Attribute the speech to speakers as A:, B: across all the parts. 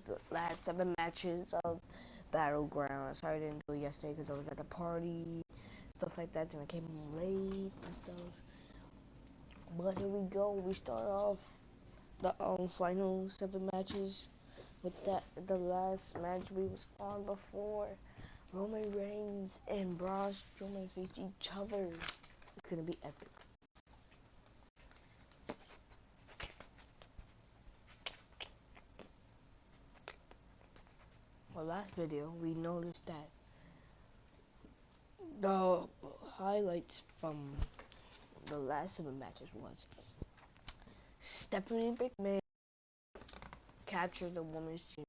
A: the last 7 matches of BattleGround. Sorry I didn't do it yesterday because I was at the party, stuff like that, and I came home late and stuff. But here we go. We start off the final 7 matches with the last match we was on before. Roman Reigns and Braun Strowman face each other. It's gonna be epic. Well, last video we noticed that the highlights from the last 7 matches was Stephanie McMahon captured the Women's Championship.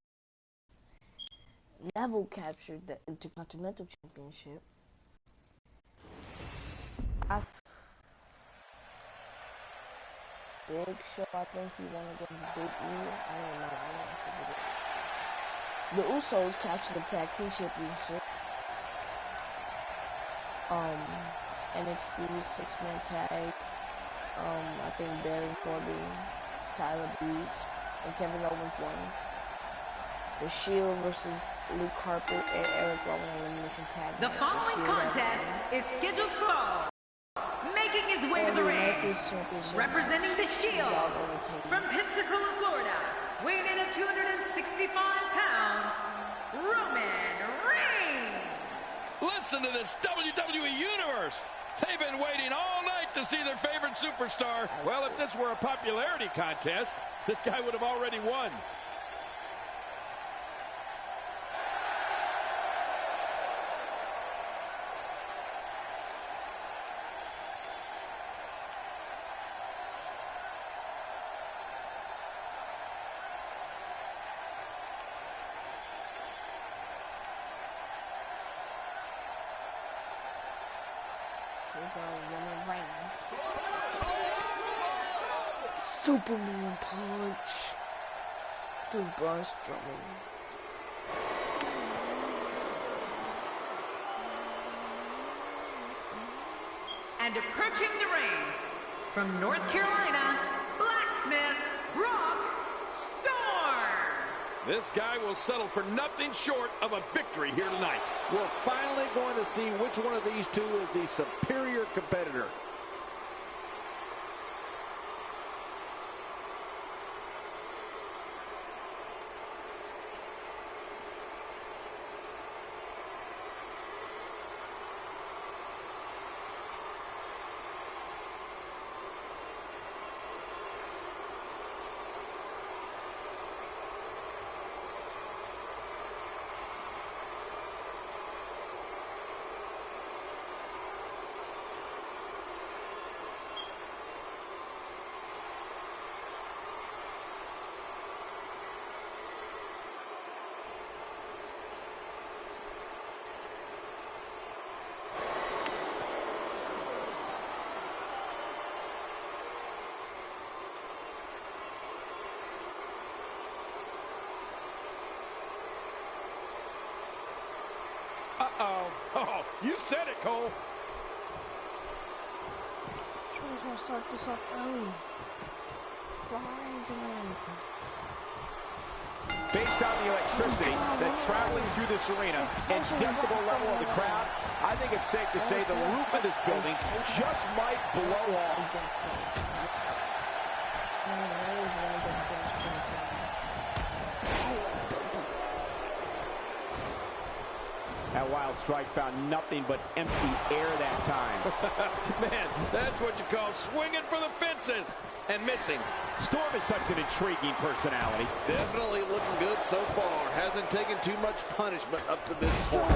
A: Neville captured the Intercontinental Championship. Big Show, I think he won against Big E. I don't know. The Usos captured the Tag Team Championship. NXT 6-man tag. I think Baron Corbin, Tyler Breeze, and Kevin Owens won. The Shield versus Luke Harper and Eric Rowan elimination tag.
B: The following contest is scheduled for making his way to the ring, representing the Shield from Pensacola, Florida, weighing in at 265 pounds, Roman Reigns.
C: Listen to this WWE Universe. They've been waiting all night to see their favorite superstar. Well, if this were a popularity contest, this guy would have already won.
A: Roman Reigns. Superman punch to Braun Strowman.
B: And approaching the ring from North Carolina, Blacksmith Brock Storm.
C: This guy will settle for nothing short of a victory here tonight.
D: We're finally going to see which one of these two is the superior competitor.
C: Oh, you said it, Cole.
A: Trying to start this off early.
D: Based on the electricity that's traveling through this arena and decibel level of the crowd, I think it's safe to say the roof of this building just might blow off. That wild strike found nothing but empty air that time.
C: Man, that's what you call swinging for the fences and missing.
D: Storm is such an intriguing personality.
E: Definitely looking good so far. Hasn't taken too much punishment up to this point.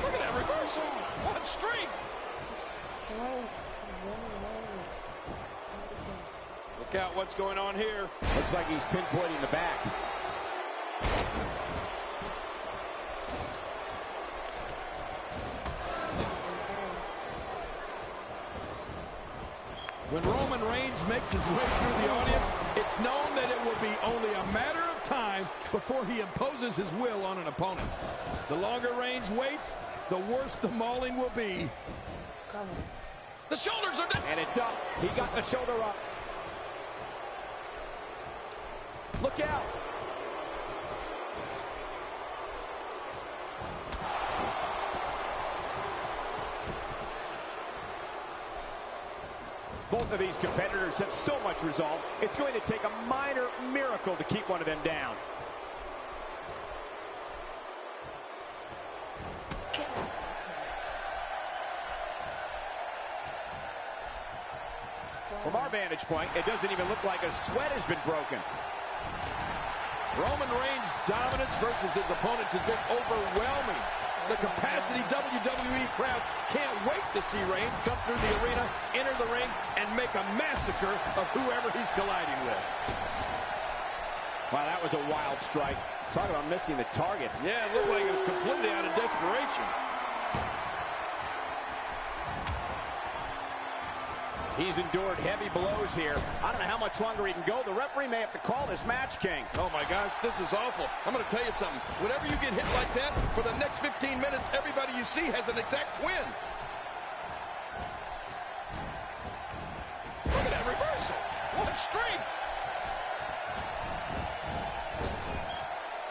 C: Look at that reversal. What strength. Look out what's going on here.
D: Looks like he's pinpointing the back.
C: When Roman Reigns makes his way through the audience, it's known that it will be only a matter of time before he imposes his will on an opponent. The longer Reigns waits, the worse the mauling will be. The shoulders are down.
D: And it's up. He got the shoulder up. Look out. Both of these competitors have so much resolve, it's going to take a minor miracle to keep one of them down. From our vantage point, it doesn't even look like a sweat has been broken.
C: Roman Reigns' dominance versus his opponents has been overwhelming. The capacity WWE crowds can't wait to see Reigns come through the arena, enter the ring, and make a massacre of whoever he's colliding with.
D: Wow, that was a wild strike. Talk about missing the target.
C: Yeah, it looked like it was completely out of desperation.
D: He's endured heavy blows here. I don't know how much longer he can go. The referee may have to call this match, King.
C: Oh, my gosh, this is awful. I'm going to tell you something. Whenever you get hit like that, for the next 15 minutes, everybody you see has an exact twin. Look at that reversal. What strength.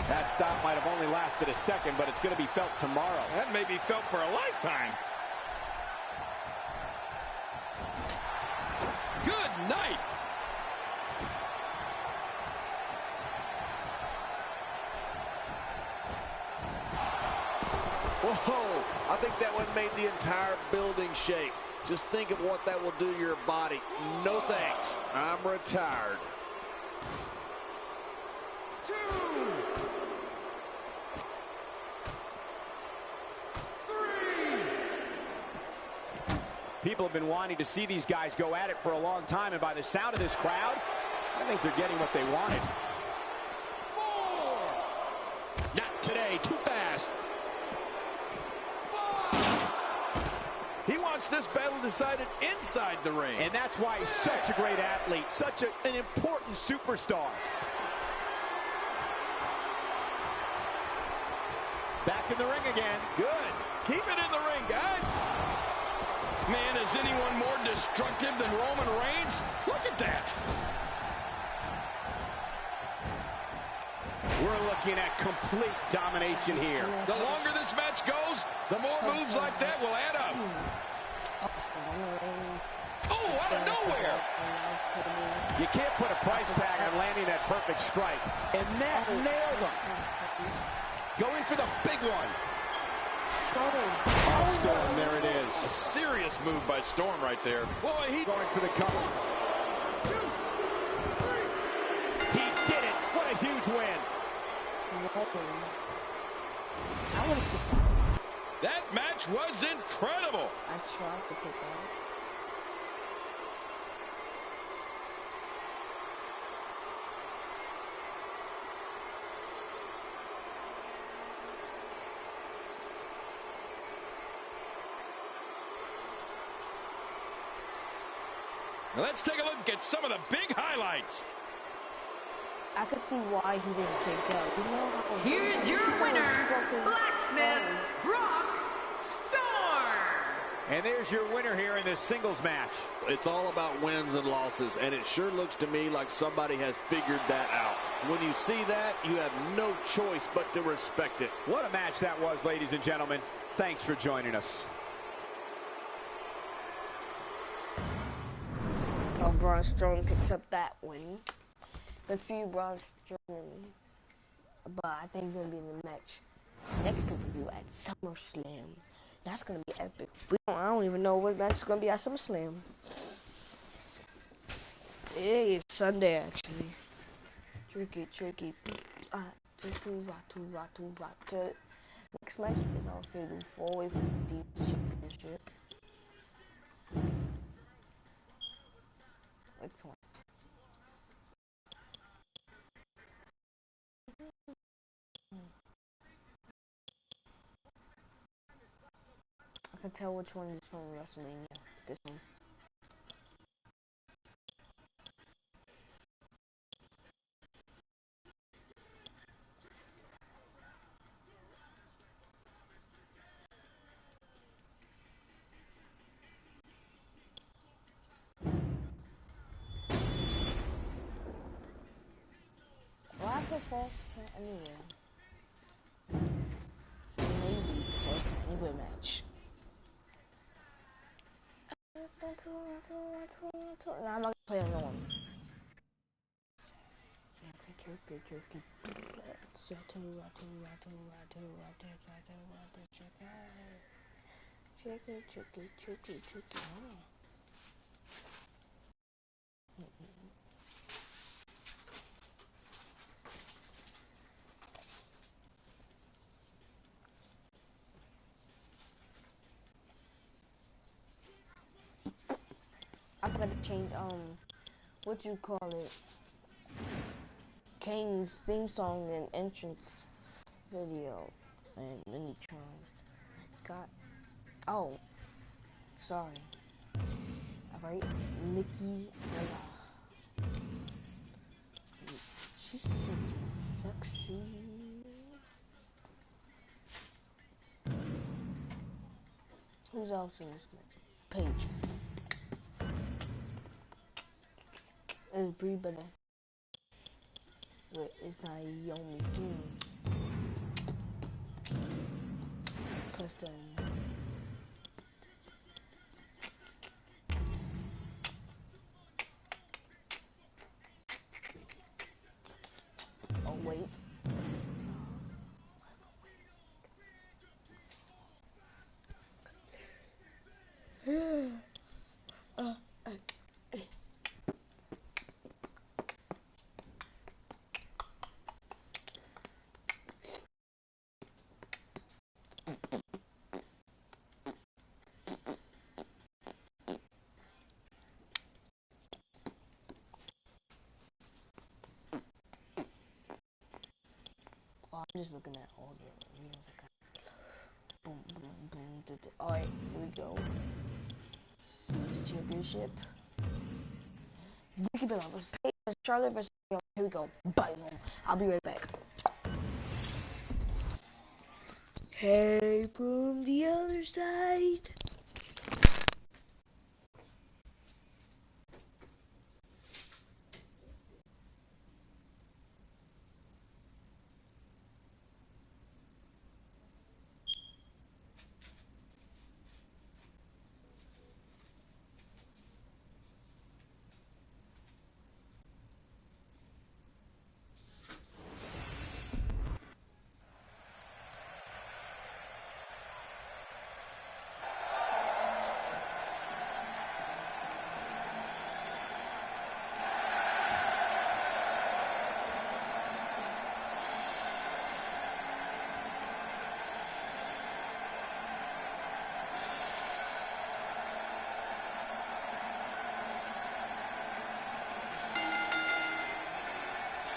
D: That stop might have only lasted a second, but it's going to be felt tomorrow.
C: That may be felt for a lifetime. Good night.
E: Whoa, I think that one made the entire building shake. Just think of what that will do to your body. No thanks. I'm retired.
D: 2, 3. People have been wanting to see these guys go at it for a long time, and by the sound of this crowd, I think they're getting what they wanted. 4.
C: Not today, too fast.
D: 5.
C: He wants this battle decided inside the ring.
D: And that's why he's such a great athlete, such an important superstar. Back in the ring again.
C: Good. Keep it in the ring, guys. Man, is anyone more destructive than Roman Reigns? Look at that.
D: We're looking at complete domination here.
C: The longer this match goes, the more moves like that will add up. Oh, out of nowhere.
D: You can't put a price tag on landing that perfect strike. And that nailed him. Going for the big one. Oh, Storm, there it is.
C: A serious move by Storm right there. Boy, he
D: going for the cover. 2, 3. He did it. What a huge win.
C: That match was incredible.
A: I tried to pick that.
C: Now let's take a look at some of the big highlights.
A: I can see why he didn't kick out. You know how
B: Here's your winner, Blacksmith Brock Storm.
D: And there's your winner here in this singles match.
E: It's all about wins and losses, and it sure looks to me like somebody has figured that out. When you see that, you have no choice but to respect it.
D: What a match that was, ladies and gentlemen. Thanks for joining us.
A: Oh, Braun Strowman picks up that win. Defeat Braun Strowman. But I think he's gonna be in the match next pay-per-view at SummerSlam. That's gonna be epic. I don't even know what match is gonna be at SummerSlam. Today is Sunday, actually. Tricky. Next match is our fatal 4-way for the Divas Championship. I can tell which one is from WrestleMania. This one. false count anywhere. Maybe false count anywhere match. Nah, I'm not gonna play another one. Tricky. I forgot to change what you call it, Kane's theme song and entrance video and Minitron. Sorry. Alright, Nikki Bella. She's sexy. Who's else in this match? Paige. It's Brie Bella. Wait, it's Naomi. Custom. Oh wait. I'm just looking at all the arenas I got. Boom, boom, boom. Alright, here we go. This championship. Nikki Bella versus Paige versus Charlotte versus. Here we go. Bye. I'll be right back. Hey, from the other side.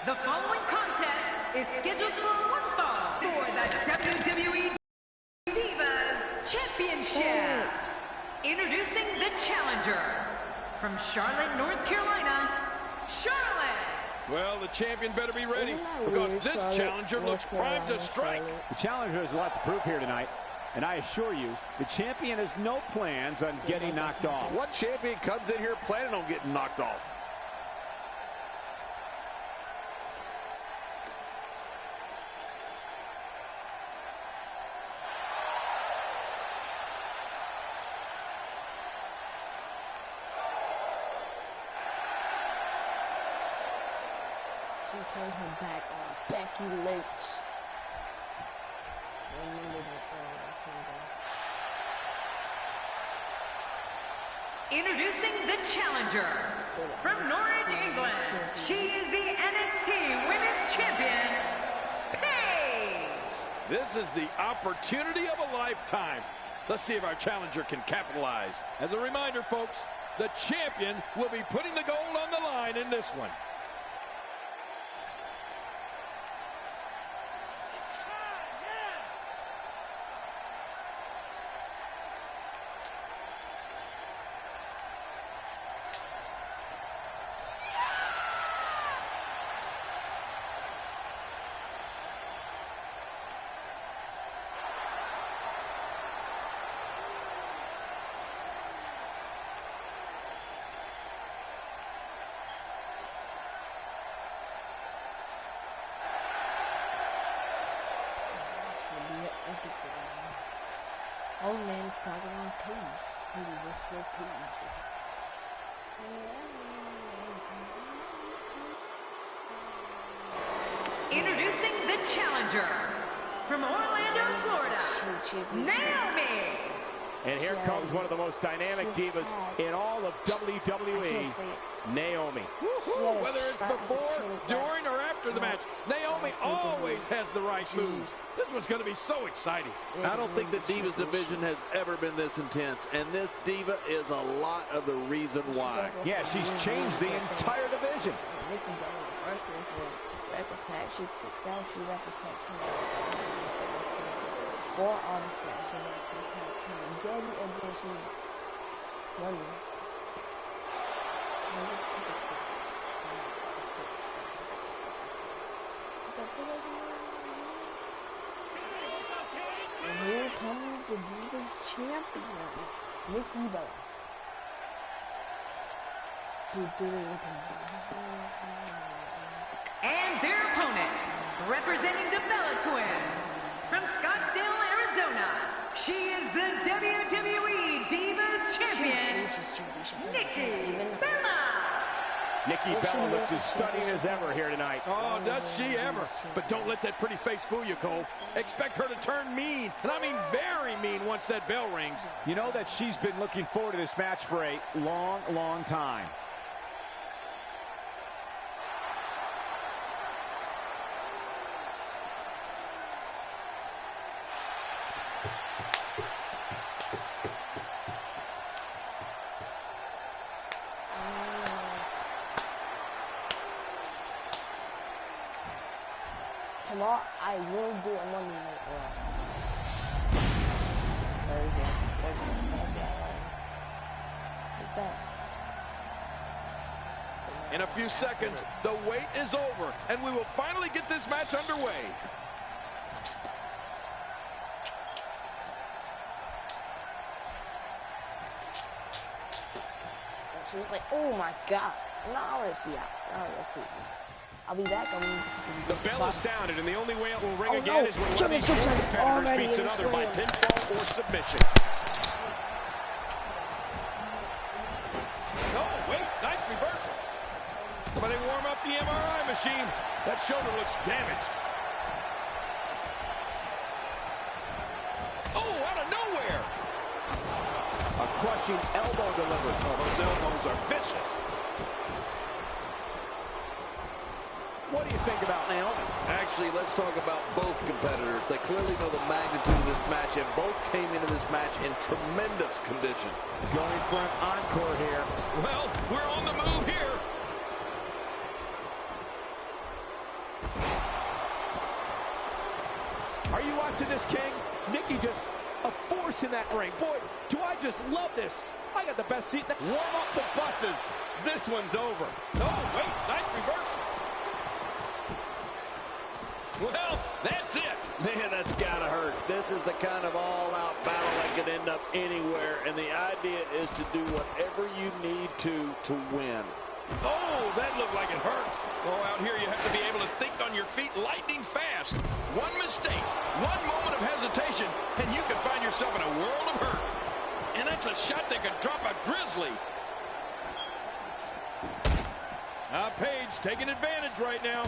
B: The following contest is scheduled for one fall for the WWE Divas Championship. Introducing the challenger from Charlotte, North Carolina, Charlotte.
C: Well, the champion better be ready because this challenger looks primed to strike.
D: The challenger has a lot to prove here tonight, and I assure you, the champion has no plans on getting knocked off.
E: What champion comes in here planning on getting knocked off?
A: She turned her back on Becky Lynch.
B: Introducing the challenger from Norwich, England. She is the NXT Women's Champion, Paige.
C: This is the opportunity of a lifetime. Let's see if our challenger can capitalize. As a reminder, folks, the champion will be putting the gold on the line in this one.
A: Oh man, it's talking on Page. Maybe this for Page.
B: Introducing the challenger from Orlando, Florida, Naomi.
D: And here comes one of the most dynamic divas in all of WWE, Naomi.
C: Whether it's before, during, or after the match, Naomi always has the right moves. This one's going to be so exciting.
E: I don't think the Divas division has ever been this intense, and this Diva is a lot of the reason why.
D: Yeah, she's changed the entire division.
A: She kicked out, she left attack, or on the spot, she left attack, again, and then she won. And here comes the Divas champion, Nikki Bella.
B: And their opponent, representing the Bella Twins, from Scottsdale, Arizona, she is the WWE Divas Champion, Nikki Bella.
D: Nikki Bella looks as stunning as ever here tonight.
C: Oh, does she ever? But don't let that pretty face fool you, Cole. Expect her to turn mean, and I mean very mean once that bell rings.
D: You know that she's been looking forward to this match for a long, long time.
A: Tomorrow I will do a Monday Night Raw. Thursday SmackDown. Like that.
C: In a few seconds, the wait is over, and we will finally get this match underway.
A: She was like, oh my god. Now let's see out. Now let's do this. I'll be back.
D: The bell is sounded, and the only way it will ring again is when one of these competitors beats another by pinfall or submission.
C: Oh, wait, nice reversal. Somebody warm up the MRI machine. That shoulder looks damaged. Oh, out of nowhere.
D: A crushing elbow delivered.
C: Oh, those elbows are vicious.
D: What do you think about Naomi?
E: Actually, let's talk about both competitors. They clearly know the magnitude of this match, and both came into this match in tremendous condition.
D: Going for an encore here.
C: Well, we're on the move here.
D: Are you watching this, King? Nikki just a force in that ring. Boy, do I just love this. I got the best seat.
C: Warm up the buses. This one's over. Oh, wait, nice reversal. Well, that's it.
E: Man, that's gotta hurt. This is the kind of all-out battle that could end up anywhere, and the idea is to do whatever you need to win.
C: Oh, that looked like it hurts. Oh, out here you have to be able to think on your feet lightning fast. One mistake, one moment of hesitation, and you can find yourself in a world of hurt. And that's a shot that could drop a grizzly. Paige taking advantage right now.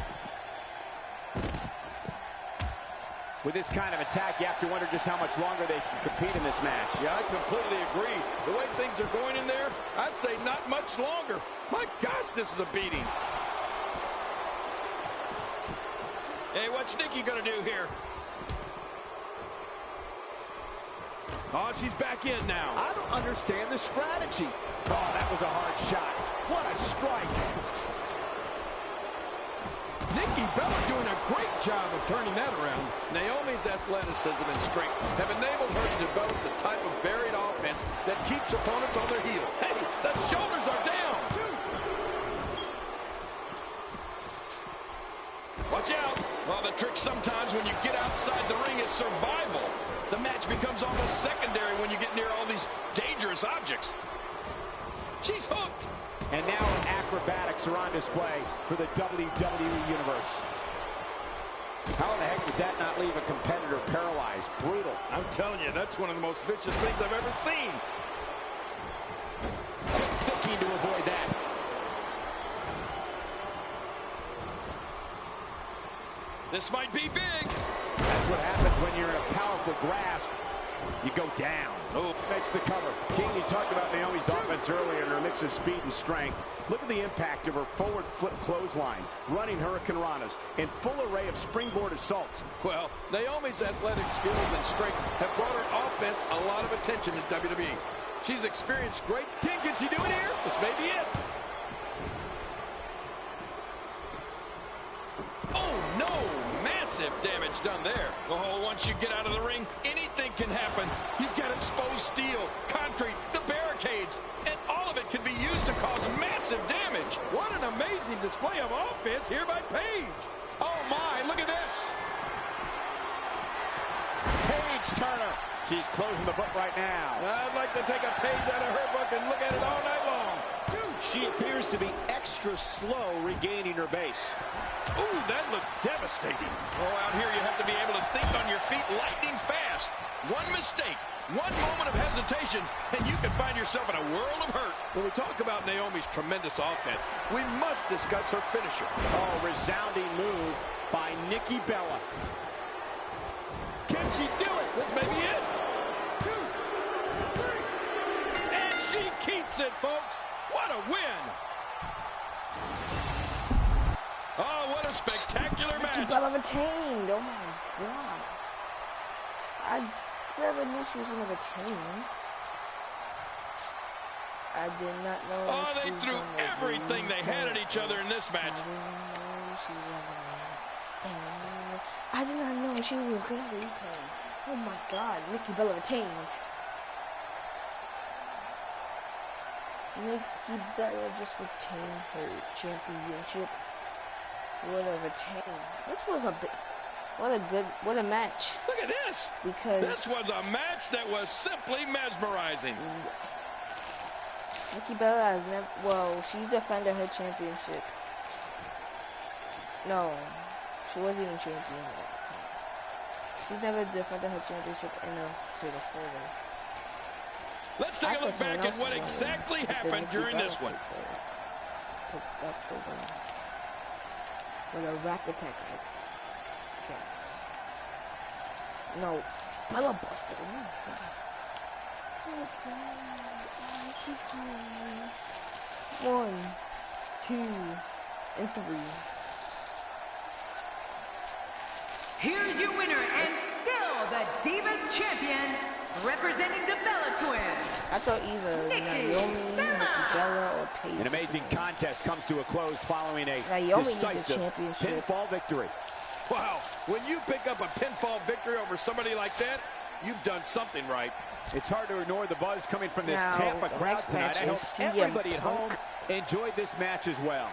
D: With this kind of attack, you have to wonder just how much longer they can compete in this match.
C: Yeah, I completely agree. The way things are going in there, I'd say not much longer. My gosh, this is a beating. Hey, what's Nikki gonna do here? Oh, she's back in now.
D: I don't understand the strategy. Oh, that was a hard shot. What a strike.
C: Nikki Bella doing a great job of turning that around. Naomi's athleticism and strength have enabled her to develop the type of varied offense that keeps opponents on their heels. Hey, the shoulders are down. Watch out. Well, the trick sometimes when you get outside the ring is survival. The match becomes almost secondary when you get near all these dangerous objects. She's hooked.
D: And now acrobatics are on display for the WWE Universe. How the heck does that not leave a competitor paralyzed? Brutal.
C: I'm telling you, that's one of the most vicious things I've ever seen.
D: Quick thinking to avoid that.
C: This might be big.
D: That's what happens when you're in a powerful grasp. You go down.
C: Oh,
D: Makes the cover. King, you talked about Naomi's offense earlier and her mix of speed and strength. Look at the impact of her forward flip clothesline, running Hurricane Ranas, and full array of springboard assaults.
C: well, Naomi's athletic skills and strength have brought her offense a lot of attention in WWE. She's experienced great.
D: King, can she do it here?
C: This may be it. Oh, no. Massive damage done there. Oh, once you get out of the ring, anything can happen. You've got exposed steel, concrete, the barricades, and all of it can be used to cause massive damage. What an amazing display of offense here by Paige.
D: Oh, my. Look at this. Paige Turner. She's closing the book right now.
C: I'd like to take a page out of her book and look at it all night long.
D: She appears to be extra slow regaining her base.
C: Ooh, that looked devastating. Oh, out here you have to be able to think on your feet lightning fast. One mistake, one moment of hesitation, and you can find yourself in a world of hurt. When we talk about Naomi's tremendous offense, we must discuss her finisher.
D: Oh, resounding move by Nikki Bella.
C: Can she do it? This may be it. 2, 3. And she keeps it, folks. What a win. Oh, what a spectacular match.
A: Nikki Bella retained. Oh, my God. I never knew she was going to retain. I did not know.
C: Oh, they threw everything they had at each other in this match.
A: I did not know she was going to retain. Oh, my God. Nikki Bella retained. Nikki Bella just retained her championship. What a retain. This was a big, what a match.
C: Look at this.
A: Because
C: this was a match that was simply mesmerizing.
A: Nikki Bella has never, well, she's defended her championship. No, she wasn't even champion at the time. She's never defended her championship in a fatal four-way.
C: Let's take a look back at what exactly happened during this one.
A: With a rack attack. Okay. No, Bella Buster. Oh, 1, 2, and 3.
B: Here's your winner and still the Divas Champion, representing the Bella Twins.
A: I thought either Naomi, Bella, or Paige.
D: An amazing contest comes to a close following a
A: Naomi
D: decisive
A: championship.
D: pinfall victory.
C: Wow, when you pick up a pinfall victory over somebody like that, you've done something right.
D: It's hard to ignore the buzz coming from this
A: Now,
D: Tampa crowd tonight. I hope everybody at home enjoyed this match as well.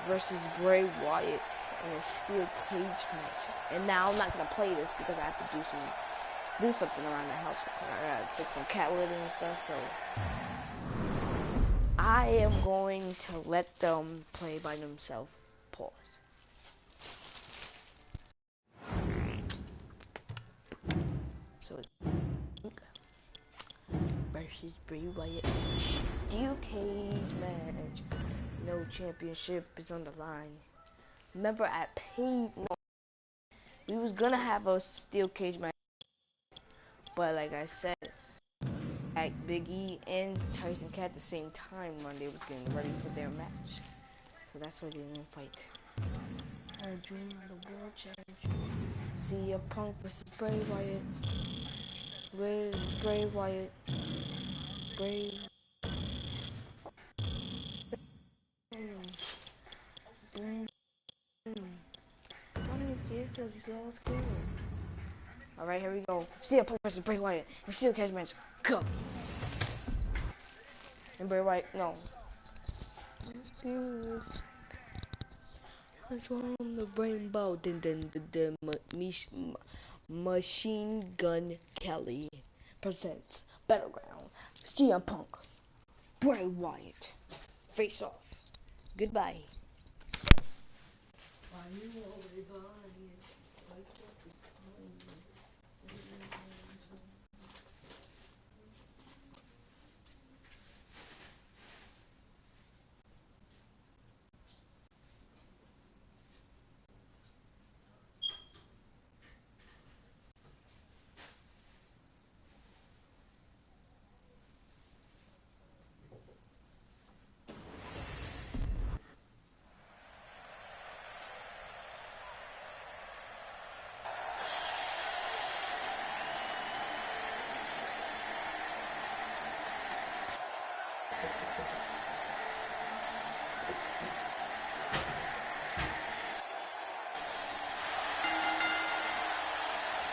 A: Versus Bray Wyatt in a steel cage match. And now I'm not gonna play this because I have to do something around the house. I gotta fix some cat litter and stuff. So I am going to let them play by themselves. Pause. So versus Bray Wyatt steel cage match. No championship is on the line. Remember at we was gonna have a steel cage match, but like I said, at Big E and Tyson Cat at the same time when they was getting ready for their match, so that's why they didn't fight. I dream of the world championship. See a Punk versus Bray Wyatt. Where's Bray Wyatt? Bray. Alright, here we go. Steel Punk versus Bray Wyatt. And steel cage match. Go. And Bray Wyatt, no. From the rainbow. Machine Gun Kelly presents BattleGround. Steel Punk. Bray Wyatt. Face off. Goodbye.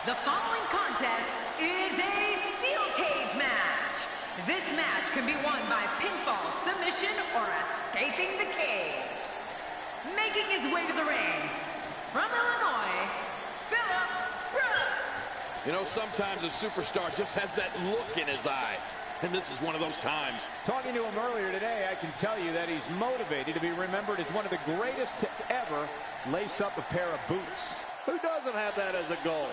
B: The following contest is a steel cage match. This match can be won by pinfall, submission, or escaping the cage. Making his way to the ring, from Illinois, Philip Brooks.
C: You know, sometimes a superstar just has that look in his eye. And this is one of those times.
D: Talking to him earlier today, I can tell you that he's motivated to be remembered as one of the greatest to ever lace up a pair of boots.
E: Who doesn't have that as a goal?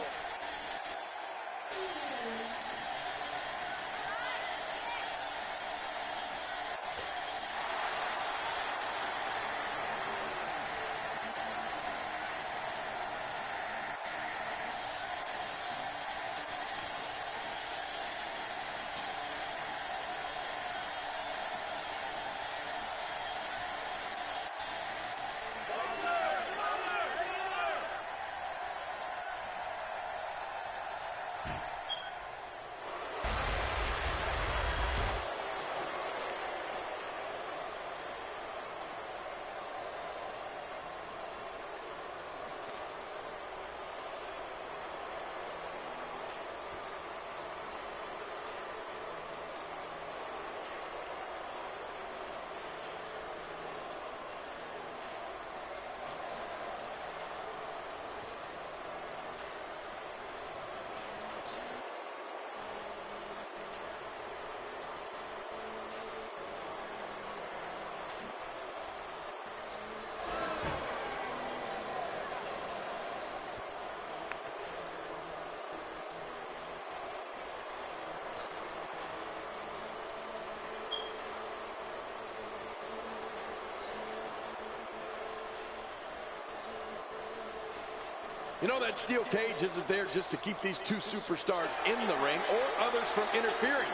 E: You know, that steel cage isn't there just to keep these two superstars in the ring or others from interfering.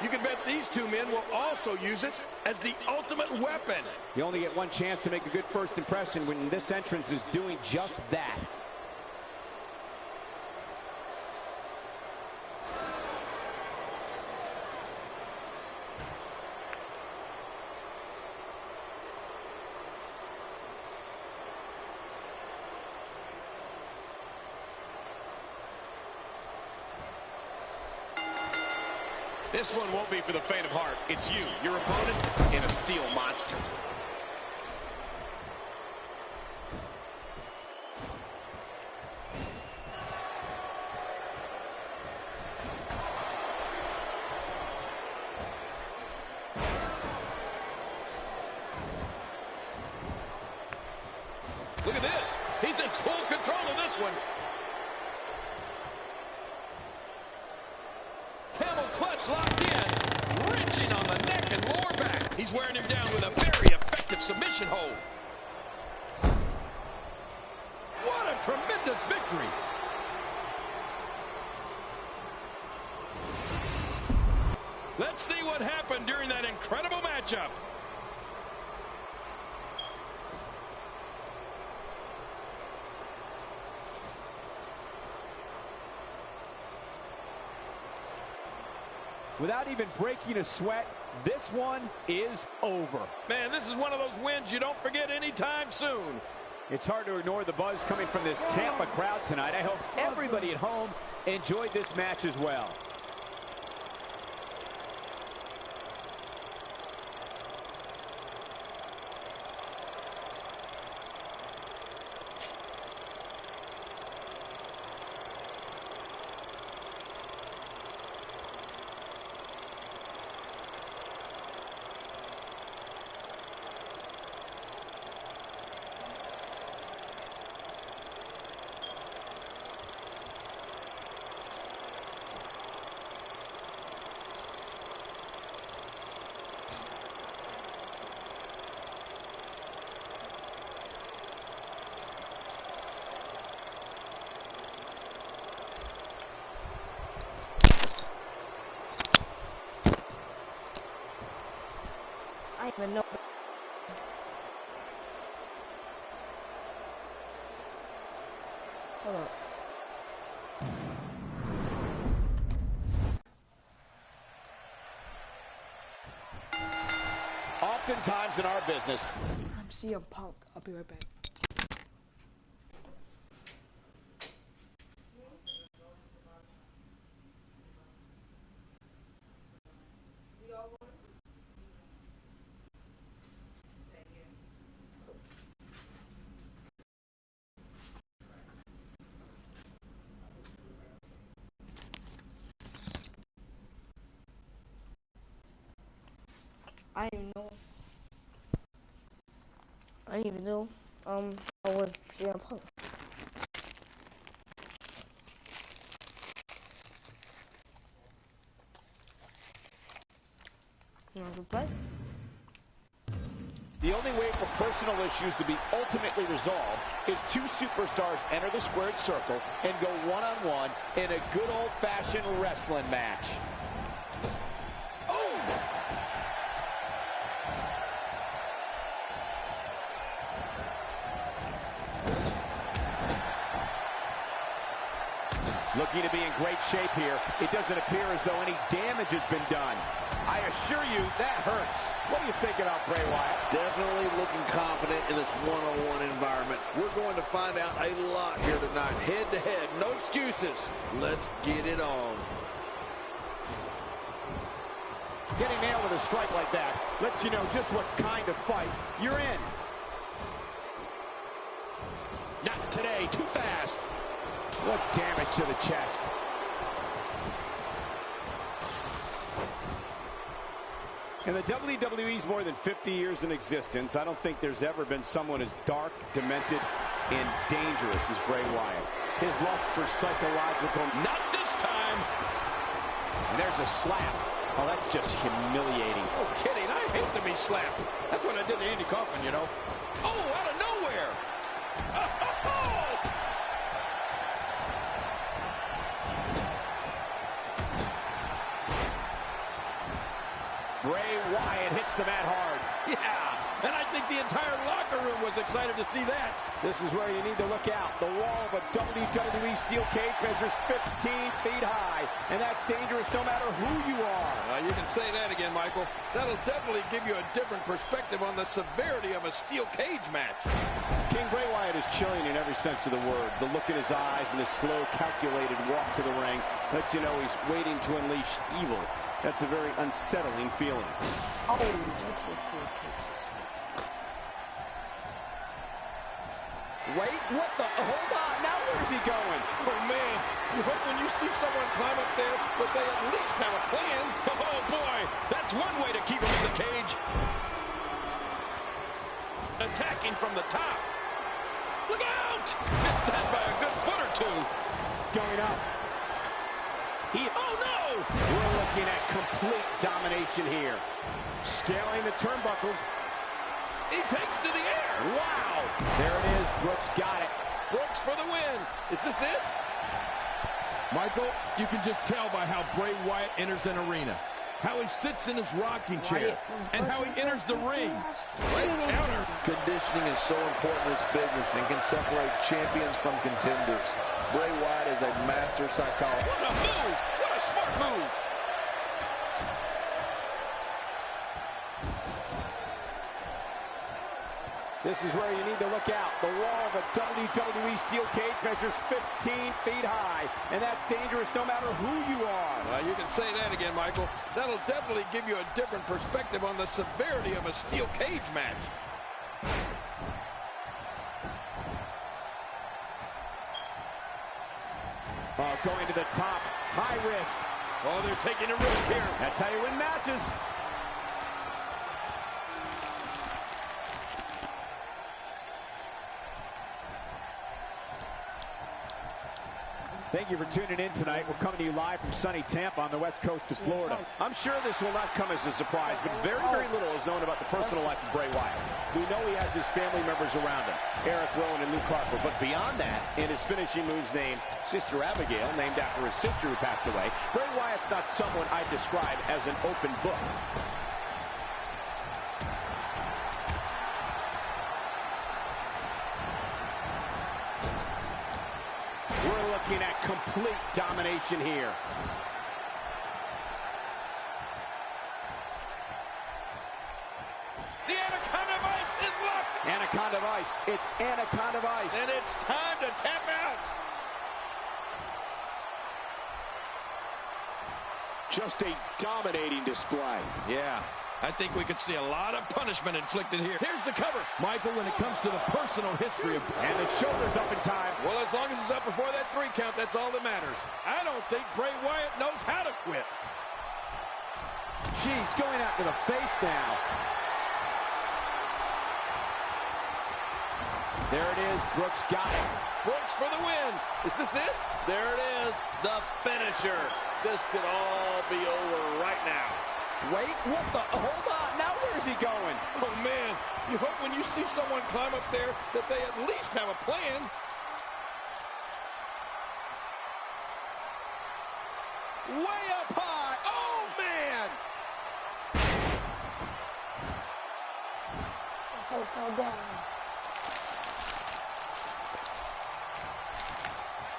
E: You can bet these two men will also use it as the ultimate weapon.
D: You only get one chance to make a good first impression when this entrance is doing just that.
F: This one won't be for the faint of heart. It's you, your opponent, and a steel monster.
C: Look at this. He's in full control of this one. Camel clutch locked in, wrenching on the neck and lower back. He's wearing him down with a very effective submission hold. What a tremendous victory. Let's see what happened during that incredible matchup.
D: Without even breaking a sweat, this one is over.
C: Man, this is one of those wins you don't forget anytime soon.
D: It's hard to ignore the buzz coming from this Tampa crowd tonight. I hope everybody at home enjoyed this match as well.
A: Hold up.
D: Oftentimes in our business,
A: I'm CM Punk. I'll be right back. I didn't even know I was CM Punk. You want to play?
D: the only way for personal issues to be ultimately resolved is two superstars enter the squared circle and go one-on-one in a good old-fashioned wrestling match. Looking to be in great shape here. It doesn't appear as though any damage has been done. I assure you, that hurts. What do you think about Bray Wyatt?
E: Definitely looking confident in this one-on-one environment. We're going to find out a lot here tonight. Head-to-head, no excuses. Let's get it on.
D: Getting nailed with a strike like that lets you know just what kind of fight you're in.
F: Not today, too fast.
D: What damage to the chest. In the WWE's more than 50 years in existence, I don't think there's ever been someone as dark, demented, and dangerous as Bray Wyatt. His lust for psychological...
F: Not this time.
D: And there's a slap. Oh, that's just humiliating.
E: Oh, kidding. I hate to be slapped. That's what I did to Andy Kaufman, you know. Oh, out of nowhere.
D: Bray Wyatt hits the mat hard.
E: Yeah, and I think the entire locker room was excited to see that.
D: This is where you need to look out. The wall of a WWE steel cage measures 15 feet high, and that's dangerous no matter who you are.
E: You can say that again, Michael. That'll definitely give you a different perspective on the severity of a steel cage match.
D: King Bray Wyatt is chilling in every sense of the word. The look in his eyes and his slow, calculated walk to the ring lets you know he's waiting to unleash evil. That's a very unsettling feeling.
A: Oh, what's this steel cage?
D: Wait, what the? Hold on, now where's he going?
E: Oh, man, you hope when you see someone climb up there that they at least have a plan. Oh, boy, that's one way to keep him in the cage. Attacking from the top. Look out! Missed that by a good foot or two.
D: Going up. Oh, no! We're looking at complete domination here. Scaling the turnbuckles.
E: He takes to the air.
D: Wow! There it is. Brooks got it.
E: Brooks for the win. Is this it? Michael, you can just tell by how Bray Wyatt enters an arena. How he sits in his rocking chair. And how he enters the ring. Right counter. Conditioning is so important in this business and can separate champions from contenders. Bray Wyatt is a master psychologist. What a move! What a smart move!
D: This is where you need to look out. The wall of a WWE steel cage measures 15 feet high, and that's dangerous no matter who you are.
E: You can say that again, Michael. That'll definitely give you a different perspective on the severity of a steel cage match.
D: Going to the top, high risk.
E: Oh, they're taking a risk here.
D: That's how you win matches. Thank you for tuning in tonight. We're coming to you live from sunny Tampa on the west coast of Florida. I'm sure this will not come as a surprise, but very, very little is known about the personal life of Bray Wyatt. We know he has his family members around him, Eric Rowan and Luke Harper, but beyond that, in his finishing moves named Sister Abigail, named after his sister who passed away, Bray Wyatt's not someone I'd describe as an open book. looking at complete domination here.
C: The Anaconda Vice is locked.
D: Anaconda Vice. It's Anaconda Vice.
C: And it's time to tap out.
F: Just a dominating display.
C: Yeah, I think we could see a lot of punishment inflicted here. Here's the cover. Michael, when it comes to the personal history of...
D: And the shoulder's up in time.
C: Well, as long as it's up before that 3 count, that's all that matters. I don't think Bray Wyatt knows how to quit.
D: She's going after the face now. There it is. Brooks got it.
C: Brooks for the win. Is this it? There it is. The finisher. This could all be over right now.
D: Wait, what the? Hold on. Now where's he going?
C: Oh, man. You hope when you see someone climb up there that they at least have a plan.
F: Way up high. Oh, man.
A: Oh, fell down.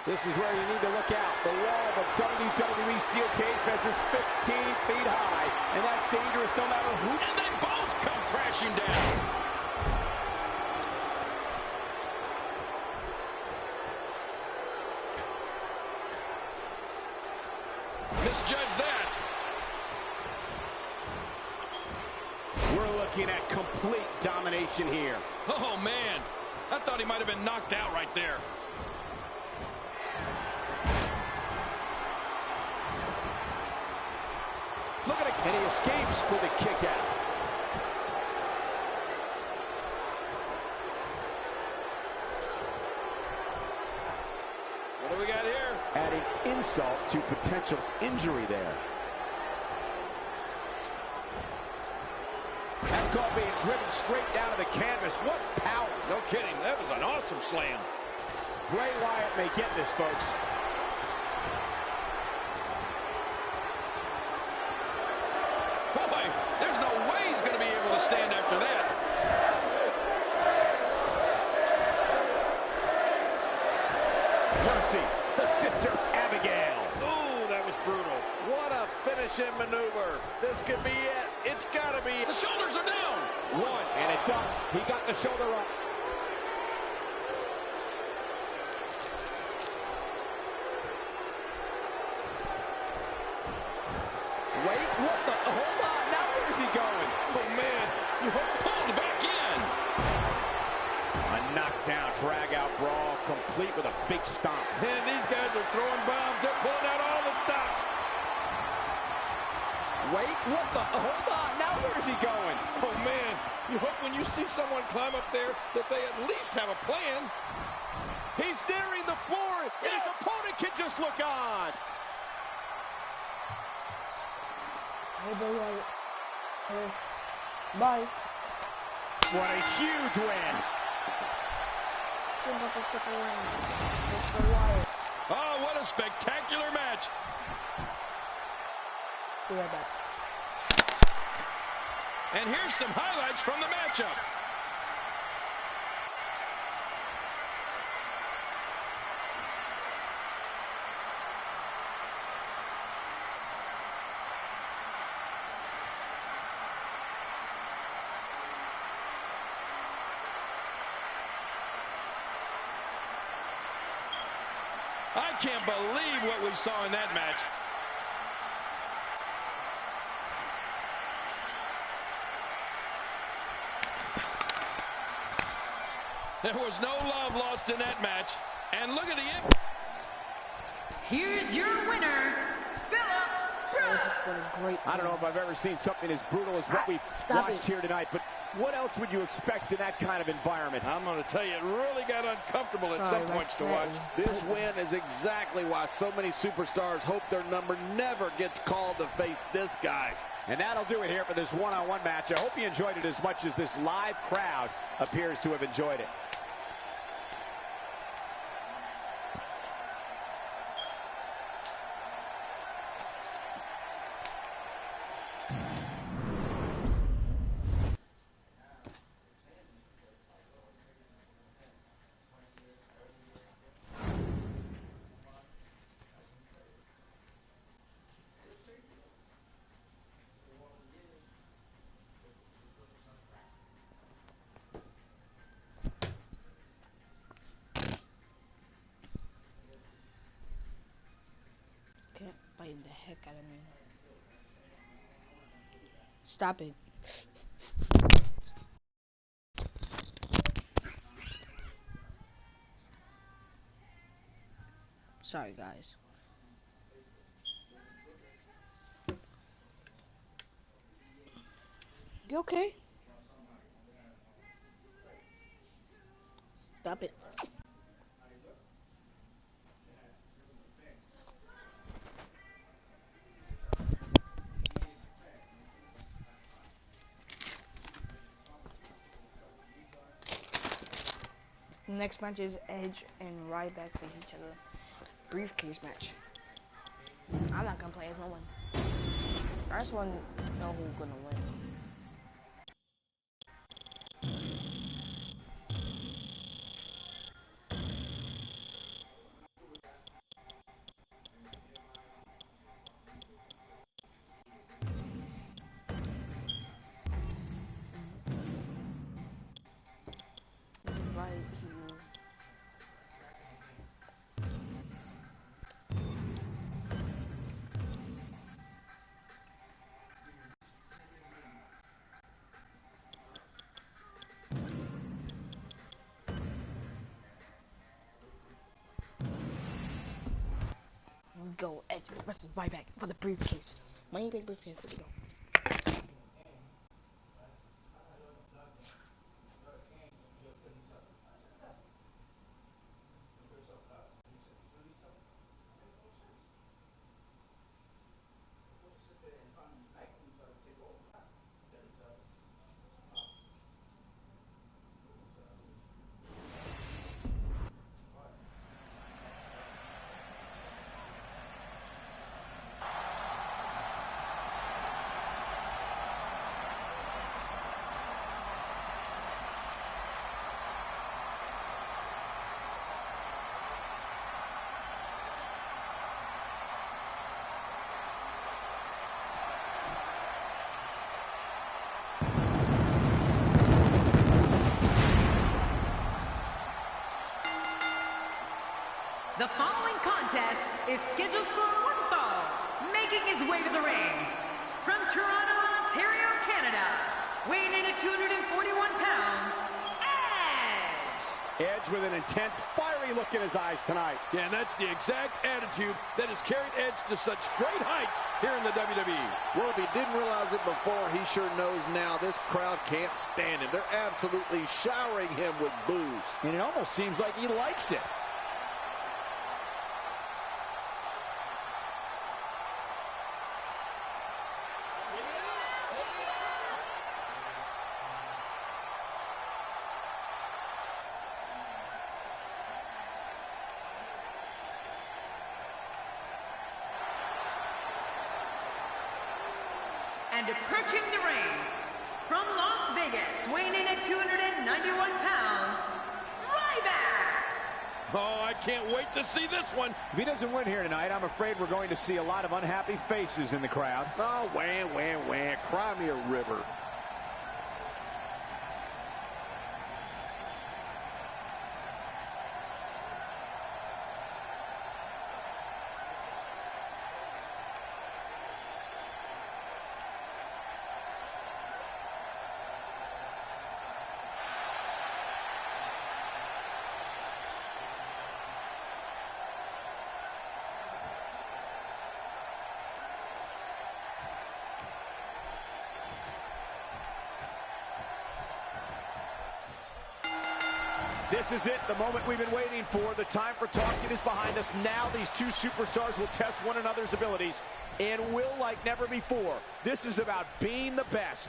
D: This is where you need to look out. The wall of WWE steel cage measures 15 feet high, and that's dangerous no matter who.
C: And they both come crashing down. Misjudge that.
D: We're looking at complete domination here.
C: Oh, man. I thought he might have been knocked out right there.
D: Look at it. And he escapes with a kick out.
C: What do we got here?
D: Adding insult to potential injury there. That's called being driven straight down to the canvas. What power.
C: No kidding. That was an awesome slam.
D: Bray Wyatt may get this, folks.
C: Boy, there's no way he's going to be able to stand after that.
D: Mercy, the sister Abigail.
C: Ooh, that was brutal.
F: What a finishing maneuver. This could be it. It's got to be it.
C: The shoulders are down.
D: One, and it's up. He got the shoulder up. Wait, what the? Hold on. Now where's he going?
C: Oh, man. You pulled back in.
D: A knockdown, drag-out brawl, complete with a big stomp.
C: And these guys are throwing bombs. They're pulling out all the stops.
D: Wait, what the? Hold on. Now where's he going?
C: Oh, man. You hope when you see someone climb up there that they at least have a plan.
F: He's nearing the floor, and his opponent can just look on.
A: Bye.
D: What a huge win.
C: Oh, what a spectacular match.
A: Be right back.
C: And here's some highlights from the matchup. I can't believe what we saw in that match. There was no love lost in that match. And look at the end.
B: Here's your winner, Philip.
D: I don't know if I've ever seen something as brutal as what we've watched here tonight, but what else would you expect in that kind of environment?
C: I'm going to tell you, it really got uncomfortable at some points to watch.
F: This win is exactly why so many superstars hope their number never gets called to face this guy.
D: And that'll do it here for this one-on-one match. I hope you enjoyed it as much as this live crowd appears to have enjoyed it.
A: heck out of me. Stop it. Sorry, guys. You okay? Stop it. The next match is Edge and Ryback face each other. Briefcase match. I'm not gonna play as no one. I just want to know who's gonna win. Right here. Go Edge versus Ryback for the briefcase. Money big briefcase. Let's go.
B: The following contest is scheduled for one fall, making his way to the ring. From Toronto, Ontario, Canada, weighing in at 241 pounds, Edge!
D: Edge with an intense, fiery look in his eyes tonight.
C: Yeah, and that's the exact attitude that has carried Edge to such great heights here in the WWE.
F: Well, if he didn't realize it before, he sure knows now. This crowd can't stand him. They're absolutely showering him with boos.
D: And it almost seems like he likes it.
B: And approaching the ring, from Las Vegas, weighing in at 291 pounds, Ryback!
C: Oh, I can't wait to see this one.
D: If he doesn't win here tonight, I'm afraid we're going to see a lot of unhappy faces in the crowd.
F: Oh, wham, wham, wham. Cry me a river.
D: This is it, the moment we've been waiting for. The time for talking is behind us. Now these two superstars will test one another's abilities and will like never before. This is about being the best.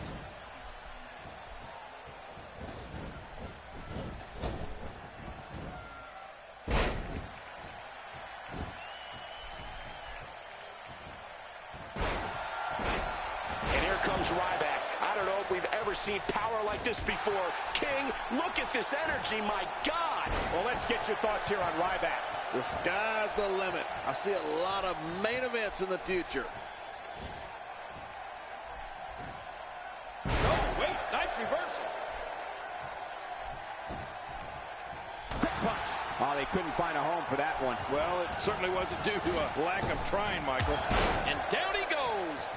G: And here comes Ryback. I don't know if we've ever seen power like this before. King, look at this energy, my God.
D: Well, let's get your thoughts here on Ryback.
F: The sky's the limit. I see a lot of main events in the future.
C: Oh, wait, nice reversal.
D: Quick punch. Oh, they couldn't find a home for that one.
E: Well, it certainly wasn't due to a lack of trying, Michael. And down he goes.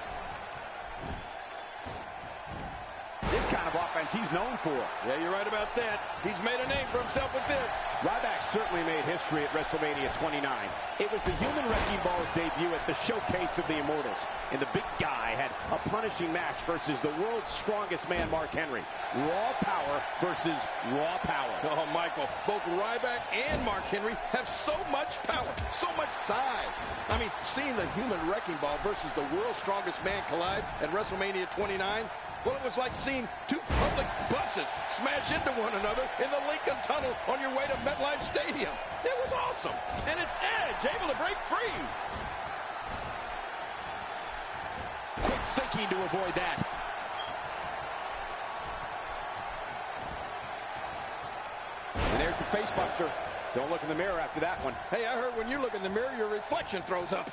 D: This kind of offense he's known for.
E: Yeah, you're right about that. He's made a name for himself with this.
D: Ryback certainly made history at WrestleMania 29. It was the Human Wrecking Ball's debut at the Showcase of the Immortals. And the big guy had a punishing match versus the world's strongest man, Mark Henry. Raw power versus raw power.
E: Oh, Michael, both Ryback and Mark Henry have so much power, so much size. I mean, seeing the Human Wrecking Ball versus the world's strongest man collide at WrestleMania 29, well, it was like seeing two public buses smash into one another in the Lincoln Tunnel on your way to MetLife Stadium. It was awesome. And it's Edge able to break free.
D: Quick thinking to avoid that. And there's the face buster. Don't look in the mirror after that one.
E: Hey, I heard when you look in the mirror, your reflection throws up.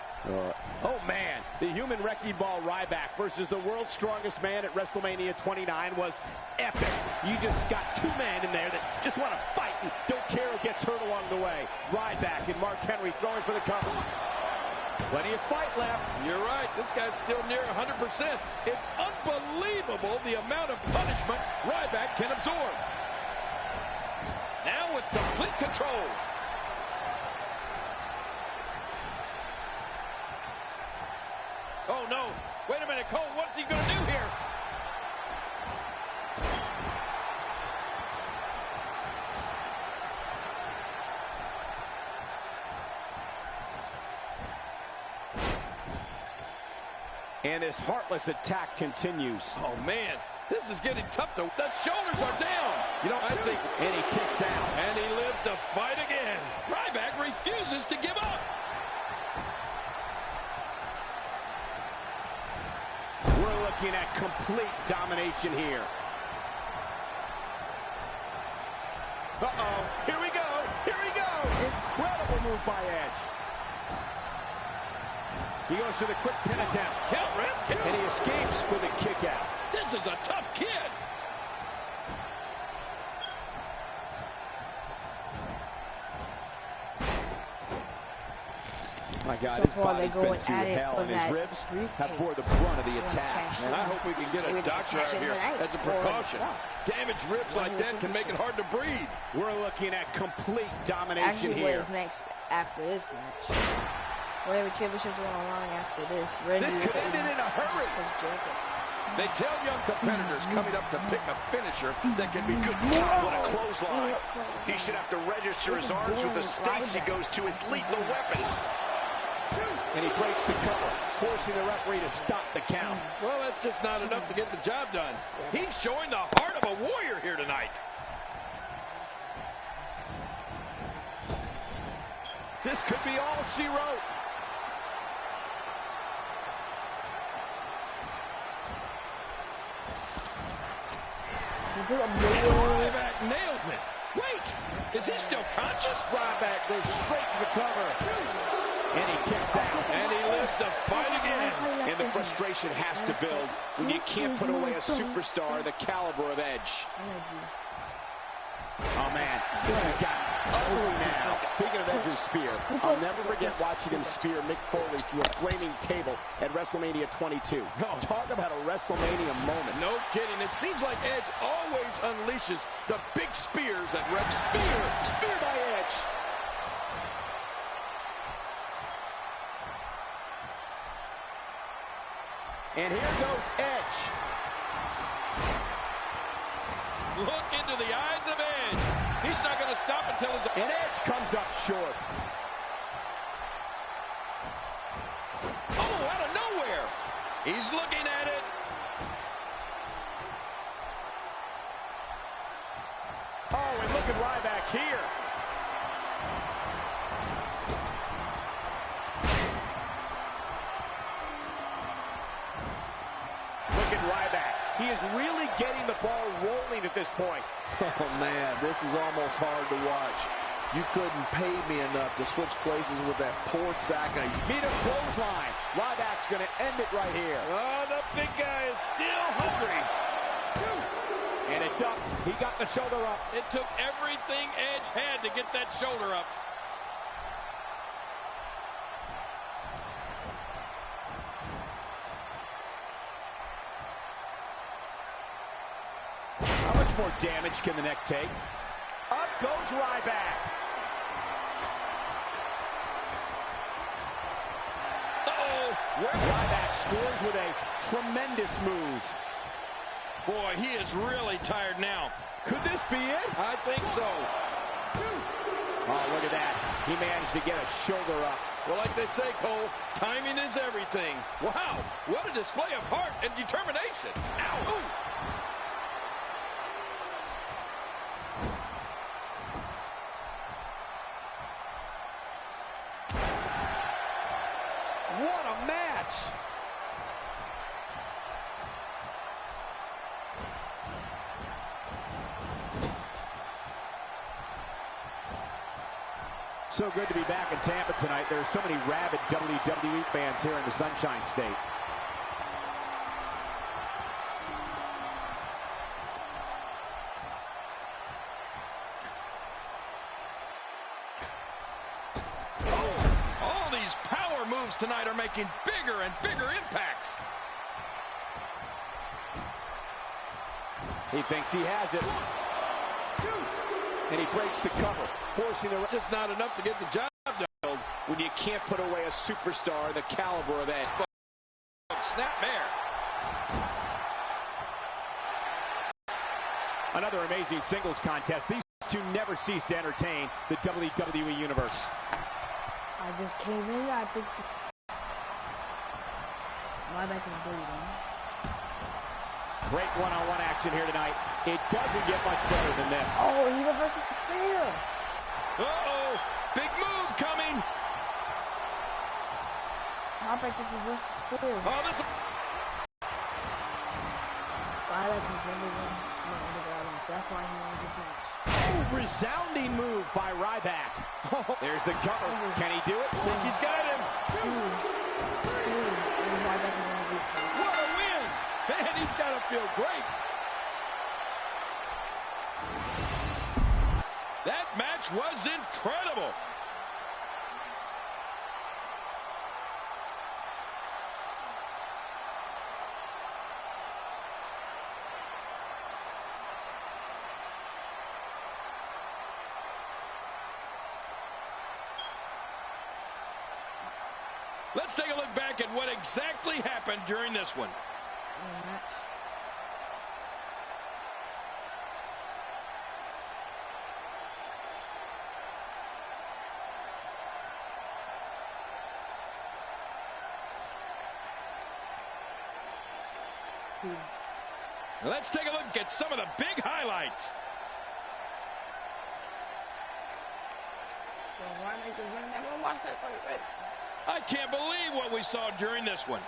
D: Oh, man. The Human Wrecking Ball Ryback versus the world's strongest man at WrestleMania 29 was epic. You just got two men in there that just want to fight and don't care who gets hurt along the way. Ryback and Mark Henry throwing for the cover. Plenty of fight left.
E: You're right. This guy's still near 100%. It's unbelievable the amount of punishment Ryback can absorb. Now with complete control. Oh, no. Wait a minute, Cole. What's he going to do here?
D: And his heartless attack continues.
E: Oh, man. This is getting tough. The shoulders are down. You know, I think...
D: And he kicks out.
E: And he lives to fight again. Ryback refuses to give up.
D: We're looking at complete domination here. Uh-oh. Here we go. Here we go. Incredible move by Edge. He goes to the quick pin attempt.
E: Count, ref, count.
D: And he escapes with a kick out.
E: This is a tough kid.
D: My God,
A: So
D: his
A: far,
D: body's
A: they're
D: been
A: going
D: through
A: at it
D: hell,
A: for
D: and his
A: that
D: ribs have
A: briefcase.
D: bore the brunt of the attack.
E: And I hope we can get a doctor out here as a precaution. Damaged ribs like that can make it hard to breathe.
D: We're looking at complete domination
A: Actually, what
D: here.
A: is next after this match? Whatever championships are on the line after this.
D: This could end it in a hurry.
E: They tell young competitors coming up to pick a finisher that can be good.
G: God, what a clothesline. He should have to register his arms with the states he goes to his lethal weapons.
D: And he breaks the cover, forcing the referee to stop the count.
E: Well, that's just not enough to get the job done. He's showing the heart of a warrior here tonight.
D: This could be all she wrote.
E: Ryback nails it. Wait, is he still conscious?
D: Ryback goes straight to the cover. And he kicks out.
E: And he lives to fight again.
G: And the frustration has to build when you can't put away a superstar the caliber of Edge.
D: Oh, man, this has gotten ugly now. Speaking of Edge's spear, I'll never forget watching him spear Mick Foley through a flaming table at WrestleMania 22. Talk about a WrestleMania moment.
E: No kidding. It seems like Edge always unleashes the big spears at Rex.
G: Spear by Edge.
D: And here goes Edge.
E: Look into the eyes of Edge. He's not going to stop until his...
D: And Edge comes up short.
E: Oh, out of nowhere. He's looking at it.
D: Oh, and look at Ryback here. Look at Ryback. He is really getting the ball rolling at this point.
F: Oh, man, this is almost hard to watch. You couldn't pay me enough to switch places with that poor sack of...
D: Meet a clothesline. Ryback's going to end it right here.
E: Oh, the big guy is still hungry.
D: And And it's up. He got the shoulder up.
E: It took everything Edge had to get that shoulder up.
D: How much more damage can the neck take? Up goes Ryback.
E: Uh-oh.
D: Ryback scores with a tremendous move.
E: Boy, he is really tired now.
D: Could this be it?
E: I think so.
D: Oh, look at that. He managed to get a shoulder up.
E: Well, like they say, Cole, timing is everything. Wow, what a display of heart and determination. Ow. Ooh.
D: What a match! So good to be back in Tampa tonight. There are so many rabid WWE fans here in the Sunshine State.
E: All these power moves tonight are making bigger and bigger impacts.
D: He thinks he has it. And he breaks the cover, forcing the...
E: Just not enough to get the job done.
G: When you can't put away a superstar the caliber of Edge.
E: Snapmare.
D: Another amazing singles contest. These two never cease to entertain the WWE Universe.
A: I just came in, I think... My back is bleeding.
D: Great one-on-one action here tonight. It doesn't get much better than this.
A: Oh, he reverses the spear.
E: Uh-oh, big move coming.
A: My back just reversed the spear.
E: Oh, this...
A: I like his number one. That's why he won this match.
D: Oh, resounding move by Ryback. There's the cover. Can he do it?
E: I think he's got him. What a win. Man, he's got to feel great. That match was incredible. Let's take a look back at what exactly happened during this one. Let's take a look at some of the big highlights. I can't believe what we saw during this one.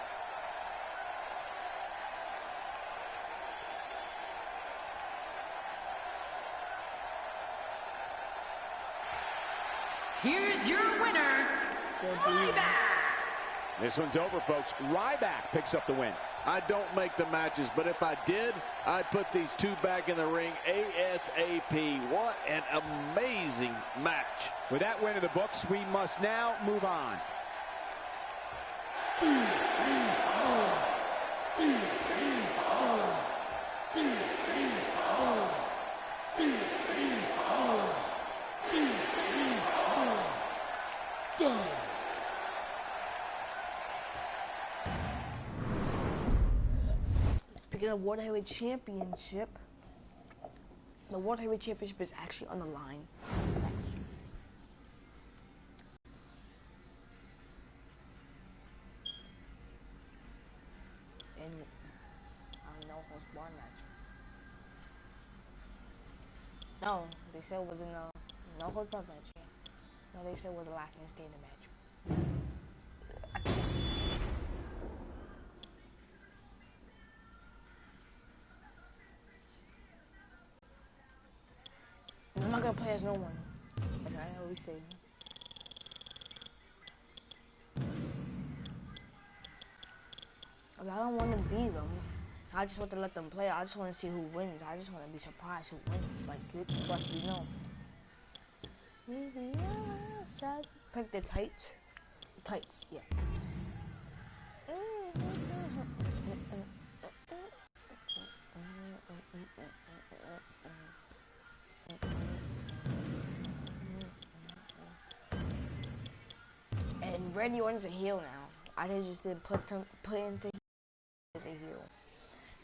B: Here's your winner, Ryback.
D: This one's over, folks. Ryback picks up the win.
F: I don't make the matches, but if I did, I'd put these two back in the ring ASAP. What an amazing match.
D: With that win in the books, we must now move on.
A: Speaking of World Heavyweight Championship, the World Heavyweight Championship is actually on the line. And I don't know who's won match. No, they said it was in the no holds barred match. Yeah. No, they said it was the last man standing match. I'm not gonna play as no one. Like I always say. I don't want to be them. I just want to let them play. I just want to see who wins. I just want to be surprised who wins. Like, good plus, you know. Pick the tights. Tights, yeah. And Randy Orton's a heel now. I just didn't put into as a heel.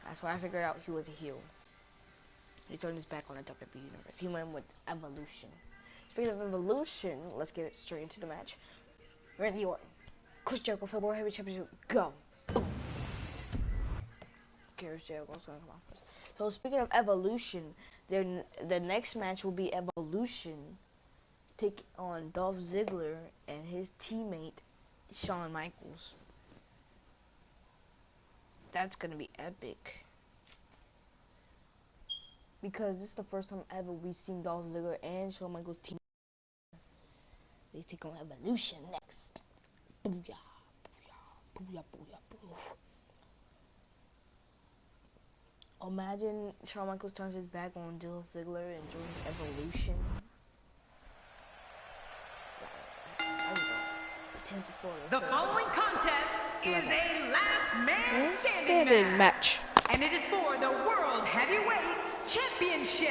A: That's why I figured out he was a heel. He turned his back on the WWE universe. He went with Evolution. Speaking of Evolution, let's get straight into the match. Randy Orton, Chris Jericho for the World Heavyweight Championship. Go. Boom. Chris Jericho's gonna come off first. So speaking of Evolution, the next match will be Evolution take on Dolph Ziggler and his teammate Shawn Michaels. That's gonna be epic. Because this is the first time ever we've seen Dolph Ziggler and Shawn Michaels team. They take on Evolution next. Booyah, booyah, booyah, booyah, booyah. Imagine Shawn Michaels turns his back on Dolph Ziggler and joins Evolution.
B: The following contest is a last man standing
A: match.
B: And it is for the World Heavyweight Championship.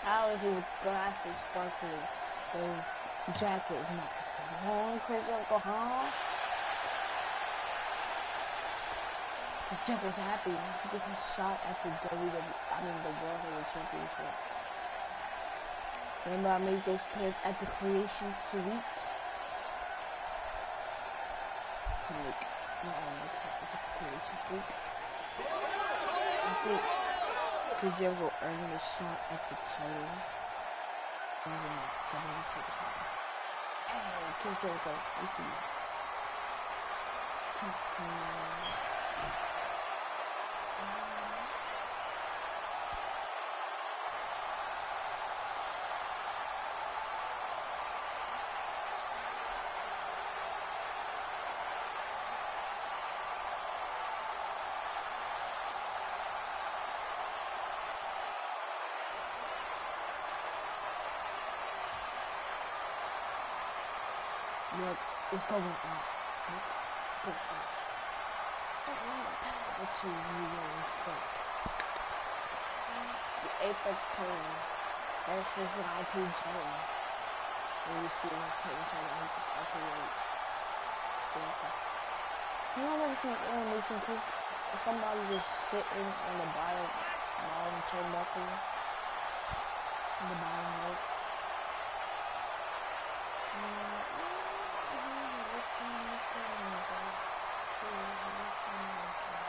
A: How is his glasses sparkling? His jacket is not long, Chris Jericho, huh? Chris Jericho's happy. He gets a shot at the the World Heavyweight Championship. Remember I made those pants at the Creation Suite? To make, it's at the Creation Suite. I think Chris Jericho earned a shot at the title. Hey, Chris Jericho, we see you. Look, it's going up. It's going up. It's really front. The Apex Pain. This is an ITJ. And you see his tension and he just calculates. You know, I've never seen an animation because somebody was sitting on the bottom turnbuckle. On the bottom right.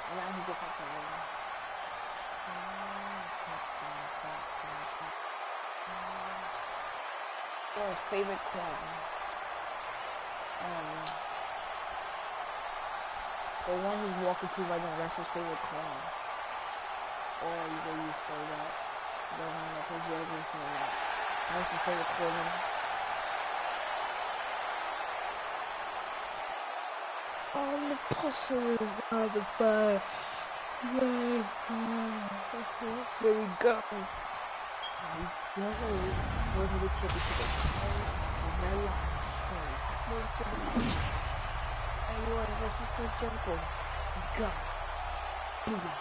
A: And now he gets up the ring. His favorite corn. The one he's walking to right now, that's his favorite corn. Or you can use say that. The one that Chris Jericho say that. That's his favorite corn. All the puzzles are the bar. Here we go. We're going to the championship. It's very long. It's more still the match. Randy Orton versus Chris Jericho. Go.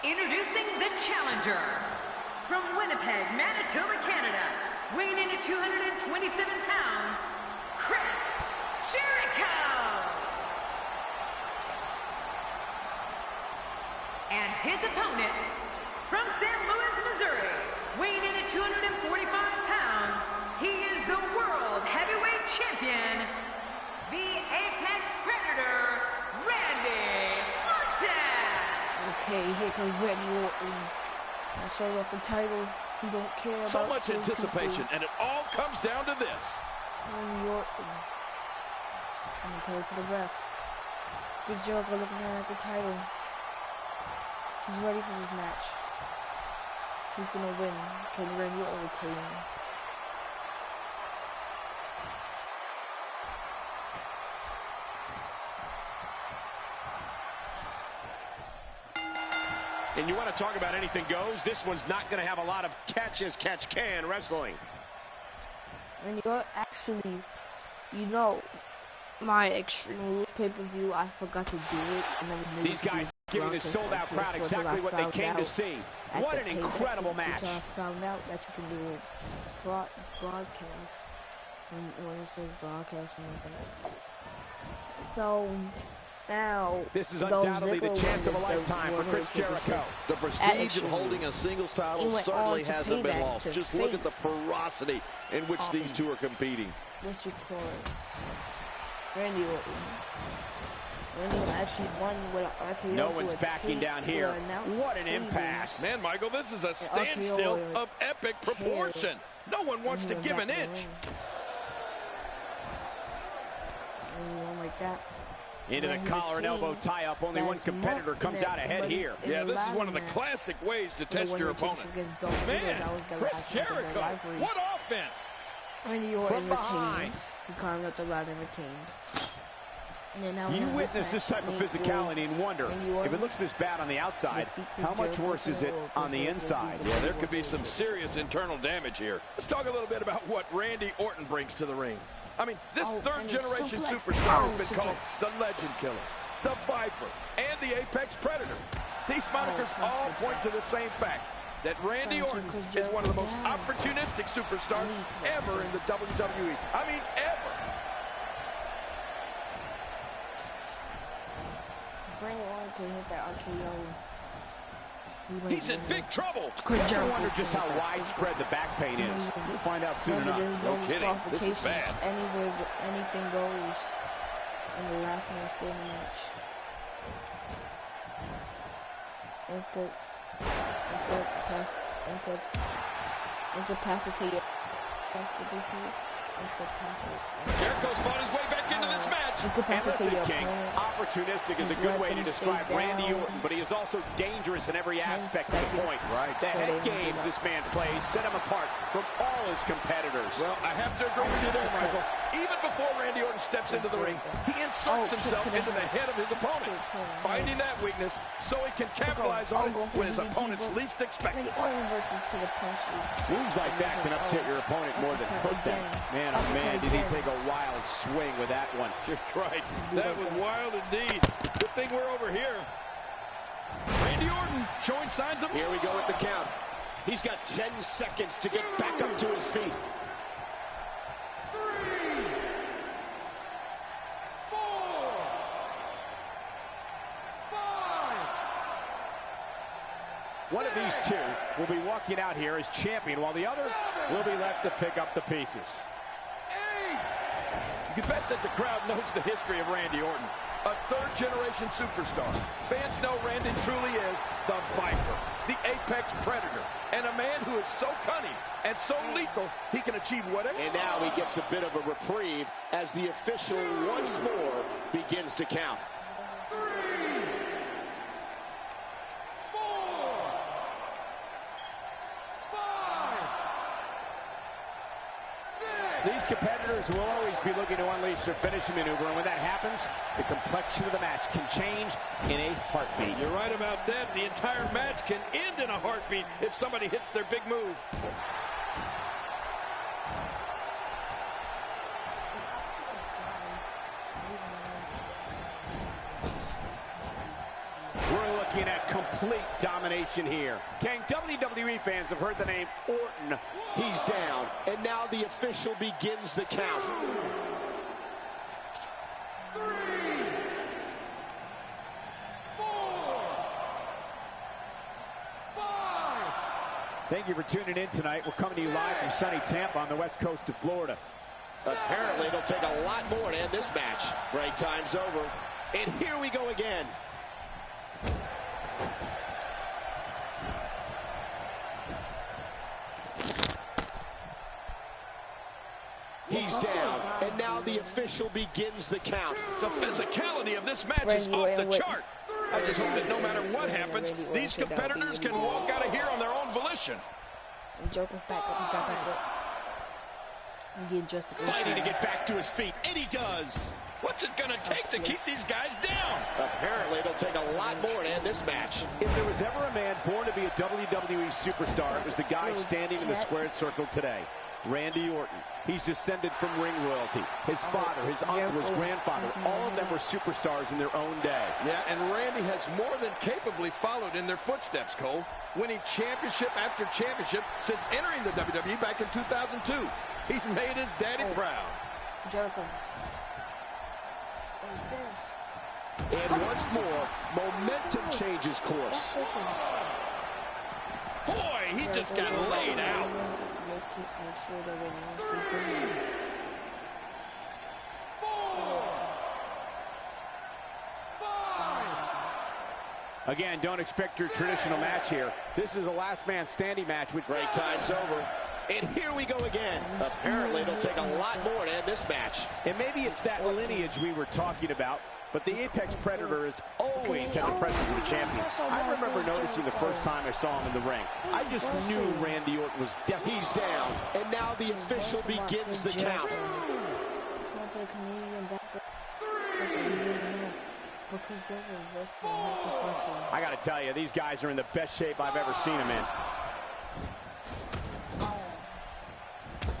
B: Introducing the challenger from Winnipeg, Manitoba, Canada, weighing in at 227 pounds, Chris Jericho. And his opponent from St. Louis, Missouri, weighing in at 245 pounds, he is the World Heavyweight Champion, the Apex Predator, Randy Orton.
A: Okay, here comes Randy Orton. I'll show off the title. He don't care about
E: so much anticipation, and it all comes down to this.
A: Randy Orton. I'm gonna tell it to the ref. Chris Jericho looking at the title. He's ready for this match. Who's gonna win? Can Randy Orton retain?
D: And you want to talk about anything goes, this one's not going to have a lot of catch-as-catch-can wrestling.
A: And you're actually, you know, my Extreme Rules pay-per-view, I forgot to do it. And
D: these guys giving this sold-out crowd exactly what they came to see. What an incredible match.
A: I found out that you can do it broadcast. When it says broadcast and everything. So now
D: this is undoubtedly the chance of a lifetime for Chris Jericho.
F: The prestige of holding a singles title certainly hasn't been lost. Just look at the ferocity in which these two are competing.
A: What you call it? Randy Orton. Randy Orton actually won with an RKO.
D: No one's backing down here. What an impasse.
E: Man, Michael, this is a standstill of epic proportion. No one wants to give an inch.
A: Like that.
D: Into the collar and elbow tie-up. Only one competitor comes out ahead here.
E: Yeah, this is one of the classic ways to test your opponent. Man, Chris Jericho, what offense!
A: Randy Orton retained. He carved up the ladder and retained.
D: You witness this type of physicality and wonder, if it looks this bad on the outside, how much worse is it on the inside?
E: Yeah, there could be some serious internal damage here. Let's talk a little bit about what Randy Orton brings to the ring. I mean, this third-generation superstar has been called the Legend Killer, the Viper, and the Apex Predator. These monikers all point to the same fact, that Randy Orton is one of the most opportunistic superstars ever in the WWE. I mean, ever.
A: Randy Orton can hit that RKO.
E: He's in big trouble.
D: I wonder just how widespread the back pain is. We'll find out soon enough.
E: No kidding. This is bad.
A: Anyway, anything goes in the last man standing match. Pass it to you.
E: Jericho's fought his way back into this match.
D: And listen, King, opportunistic is a good way to describe Randy Orton, but he is also dangerous in every aspect of the point.
E: Right.
D: The head games this man plays set him apart from all his competitors.
E: Well, I have to agree with you there, Michael. Even before Randy Orton steps into the ring, he inserts himself into the head of his opponent, finding that weakness so he can capitalize on it when his opponent's least expected.
D: Moves like that can upset your opponent more than hurt them. Man, oh man, did he take a wild swing with that one.
E: You're right. That was wild indeed. Good thing we're over here. Randy Orton showing signs of...
G: Here we go with the count. He's got 10 seconds to get back up to his feet.
C: 3, 4, 5.
D: One of these two will be walking out here as champion, while the other will be left to pick up the pieces.
E: You can bet that the crowd knows the history of Randy Orton, a third-generation superstar. Fans know Randy truly is the Viper, the Apex Predator, and a man who is so cunning and so lethal, he can achieve whatever.
G: And now he gets a bit of a reprieve as the official once more begins to count.
C: 3, 4, 5, 6.
D: These competitors will always be looking to unleash their finishing maneuver, and when that happens, the complexion of the match can change in a heartbeat.
E: You're right about that. The entire match can end in a heartbeat if somebody hits their big move.
D: looking at complete domination here. King, WWE fans have heard the name Orton.
G: He's down, and now the official begins the count.
E: 3, 4, 5.
D: Thank you for tuning in tonight. We're coming to you live from sunny Tampa on the west coast of Florida.
G: Apparently, it'll take a lot more to end this match. Break time's over, and here we go again. He's down, and now the official begins the count.
C: The physicality of this match is off the chart. I just hope that no matter what happens, these competitors can walk out of here on their own volition.
A: Joker's back up. He got back up.
G: Fighting to get back to his feet, and he does.
C: What's it going to take to keep these guys down?
G: Apparently, it'll take a lot more to end this match.
D: If there was ever a man born to be a WWE superstar, it was the guy standing in the squared circle today, Randy Orton. He's descended from ring royalty. His father, his uncle, his grandfather, all of them were superstars in their own day.
E: Yeah, and Randy has more than capably followed in their footsteps, Cole, winning championship after championship since entering the WWE back in 2002. He's made his daddy proud.
A: Jericho.
G: And once more, momentum changes course.
C: Boy, he just got laid out.
D: Again, don't expect your traditional match here. This is a last man standing match with
G: break time's over. And here we go again. Apparently, it'll take a lot more to end this match.
D: And maybe it's that lineage we were talking about, but the Apex Predator has always had the presence of a champion. I remember noticing the first time I saw him in the ring. I just knew Randy Orton was definitely...
G: He's down, and now the official begins the count.
D: I got to tell you, these guys are in the best shape I've ever seen them in.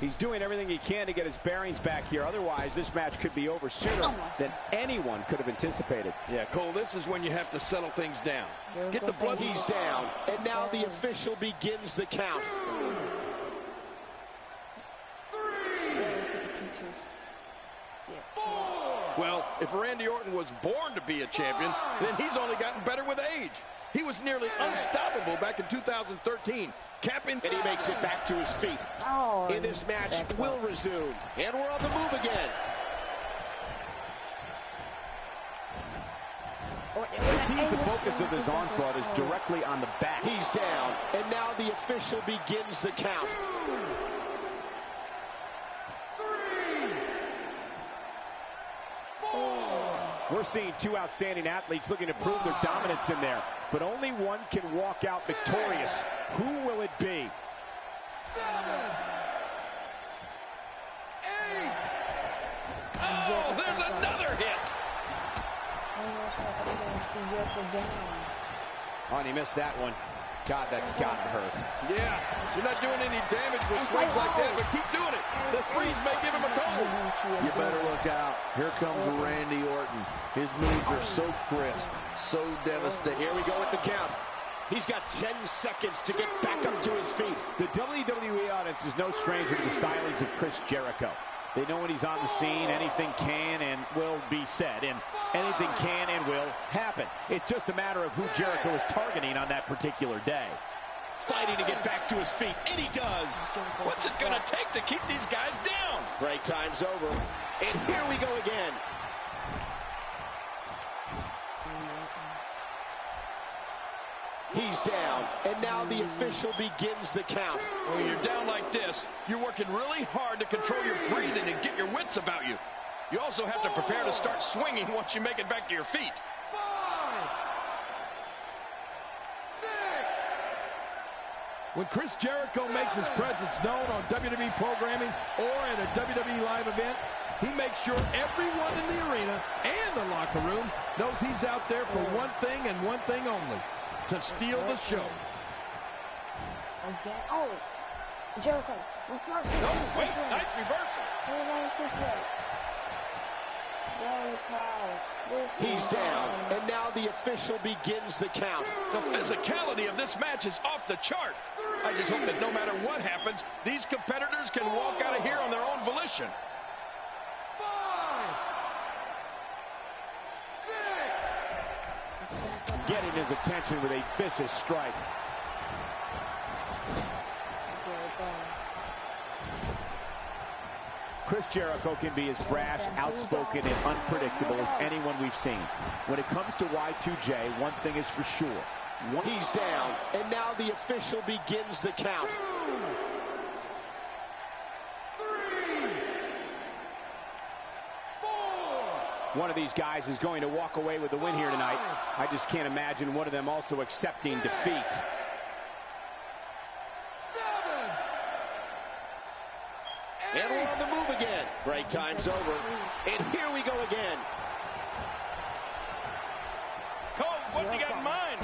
D: He's doing everything he can to get his bearings back here. Otherwise, this match could be over sooner than anyone could have anticipated.
E: Yeah, Cole, this is when you have to settle things down. Get the blood.
G: He's down, and now the official begins the count.
E: 3, 4. Well, if Randy Orton was born to be a champion, then he's only gotten better with age. He was nearly unstoppable back in 2013, capping...
G: And he makes it back to his feet. And this match will resume. And we're on the move again.
D: It seems the focus of this onslaught is directly on the back.
G: He's down, and now the official begins the count.
E: 3, 4.
D: We're seeing two outstanding athletes looking to prove their dominance in there, but only one can walk out victorious. Who will it be?
E: 7, 8. Oh, there's another hit.
D: Oh, and he missed that one. God, that's gotta hurt.
E: Yeah, you're not doing any damage with swings like that, but keep doing it. The freeze may give him a cold.
F: You better look out. Here comes Randy Orton. His moves are so crisp, so devastating.
G: Here we go with the count. He's got 10 seconds to get back up to his feet.
D: The WWE audience is no stranger to the stylings of Chris Jericho. They know when he's on the scene, anything can and will be said, and anything can and will happen. It's just a matter of who Jericho is targeting on that particular day.
G: Fighting to get back to his feet, and he does.
C: What's it going to take to keep these guys down?
G: Break time's over, and here we go again. He's down, and now the official begins the count.
C: When you're down like this, you're working really hard to control your breathing and get your wits about you. You also have to prepare to start swinging once you make it back to your feet.
E: 5, 6. When Chris Jericho makes his presence known on WWE programming or at a WWE live event, he makes sure everyone in the arena and the locker room knows he's out there for one thing and one thing only: to steal the show.
A: Again. Oh, Jericho.
C: No, wait, nice reversal.
A: Yeah.
G: He's down, and now the official begins the count.
C: The physicality of this match is off the chart. I just hope that no matter what happens, these competitors can walk out of here on their own volition.
F: 5, 6.
D: Getting his attention with a vicious strike. Chris Jericho can be as brash, outspoken, and unpredictable as anyone we've seen. When it comes to Y2J, one thing is for sure.
G: He's down, and now the official begins the count.
F: 2, 3, 4.
D: One of these guys is going to walk away with the win here tonight. I just can't imagine one of them also accepting defeat.
F: 7.
G: And we're on the move again. Break time's over, and here we go again.
C: Cole, what's he got in mind?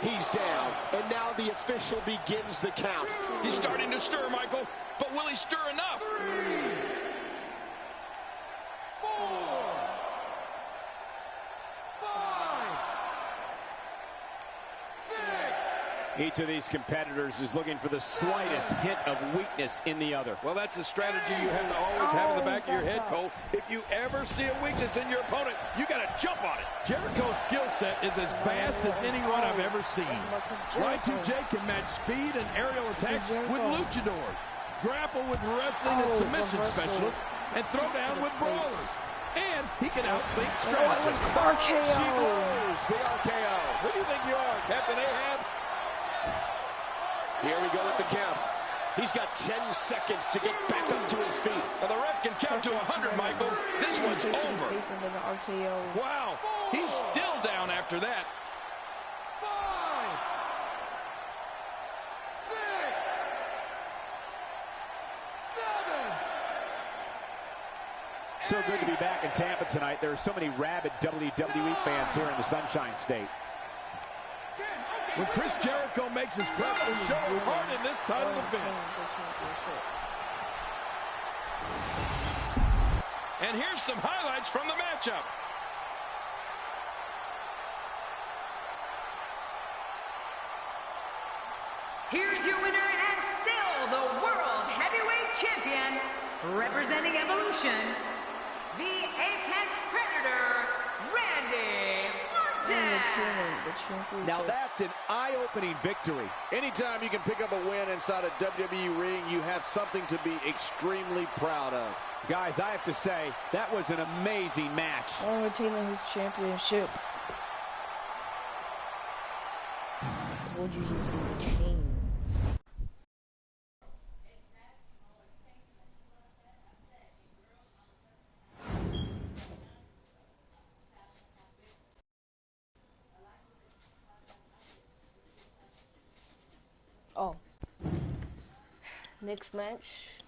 G: He's down, and now the official begins the count.
C: He's starting to stir, Michael, but will he stir enough?
F: 3, 4, 5, 6.
D: Each of these competitors is looking for the slightest hint of weakness in the other.
C: Well, that's a strategy you have to always have in the back of your head, Cole. If you ever see a weakness in your opponent, you got to jump on it. Jericho's skill set is as fast as anyone I've ever seen. Y2J can match speed and aerial attacks with luchadors, grapple with wrestling and submission specialists, and throw down with brawlers. And he can outthink strategists.
D: She blows the RKO.
C: Who do you think you are, Captain Ahab?
G: Here we go with the count. He's got 10 seconds to get back up to his feet.
C: Well, the ref can count to 100, Michael. This one's over. Wow, he's still down after that.
F: 5, 6, 7.
D: So good to be back in Tampa tonight. There are so many rabid WWE fans here in the Sunshine State.
C: When Chris Jericho makes his presence show hard in this title defense. And here's some highlights from the matchup.
B: Here's your winner and still the World Heavyweight Champion, representing Evolution, the Apex Predator, Randy Orton.
D: Now that's an eye-opening victory.
F: Anytime you can pick up a win inside a WWE ring, you have something to be extremely proud of.
D: Guys, I have to say, that was an amazing match.
A: Retaining his championship. Told you he was going to retain. Oh. Next match.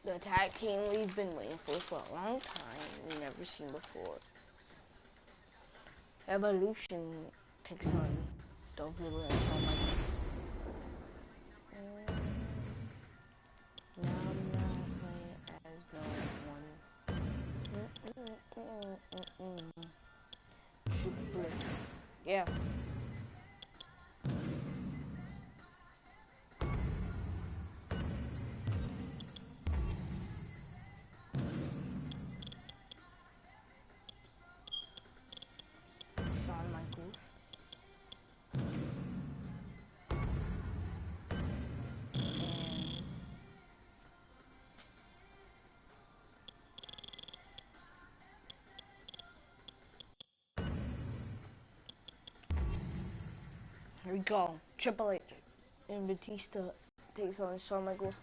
A: The tag team we've been waiting for a long time. We've never seen before. Evolution takes on Dolph Ziggler and Shawn Michaels. Now I'm not playing as no one. Yeah. Shawn Michaels. Here we go. Triple H and Batista takes on Shawn Michaels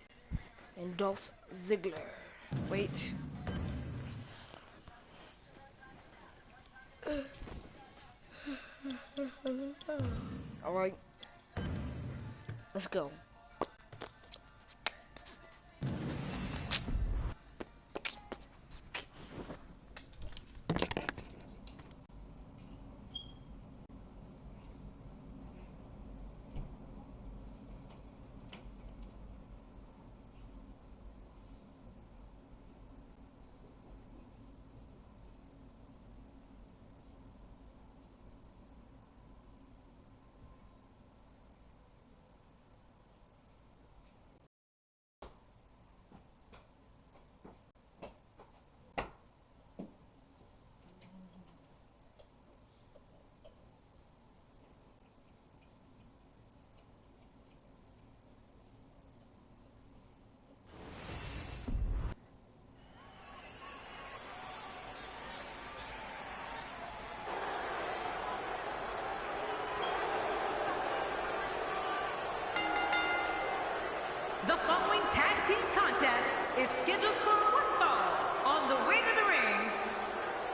A: and Dolph Ziggler. Wait. Alright. Let's go.
B: team contest is scheduled for one fall. On the way to the ring,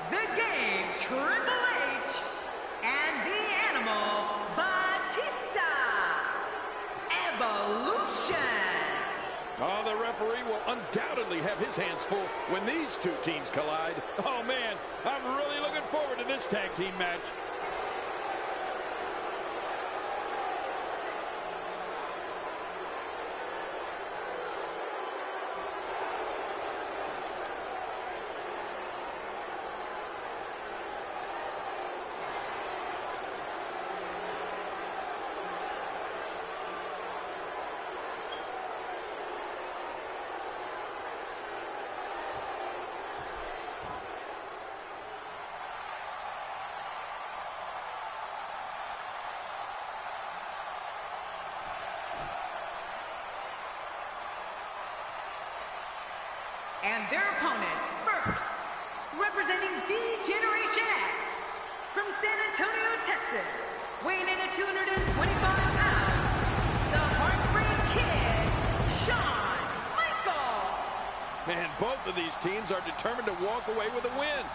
B: the Game, Triple H, and the Animal, Batista. Evolution.
C: Oh, the referee will undoubtedly have his hands full when these two teams collide. Oh, man, I'm really looking forward to this tag team match.
B: And their opponents first, representing D-Generation X, from San Antonio, Texas, weighing in at 225 pounds, the Heartbreak Kid, Shawn Michaels.
C: Man, both of these teams are determined to walk away with a win.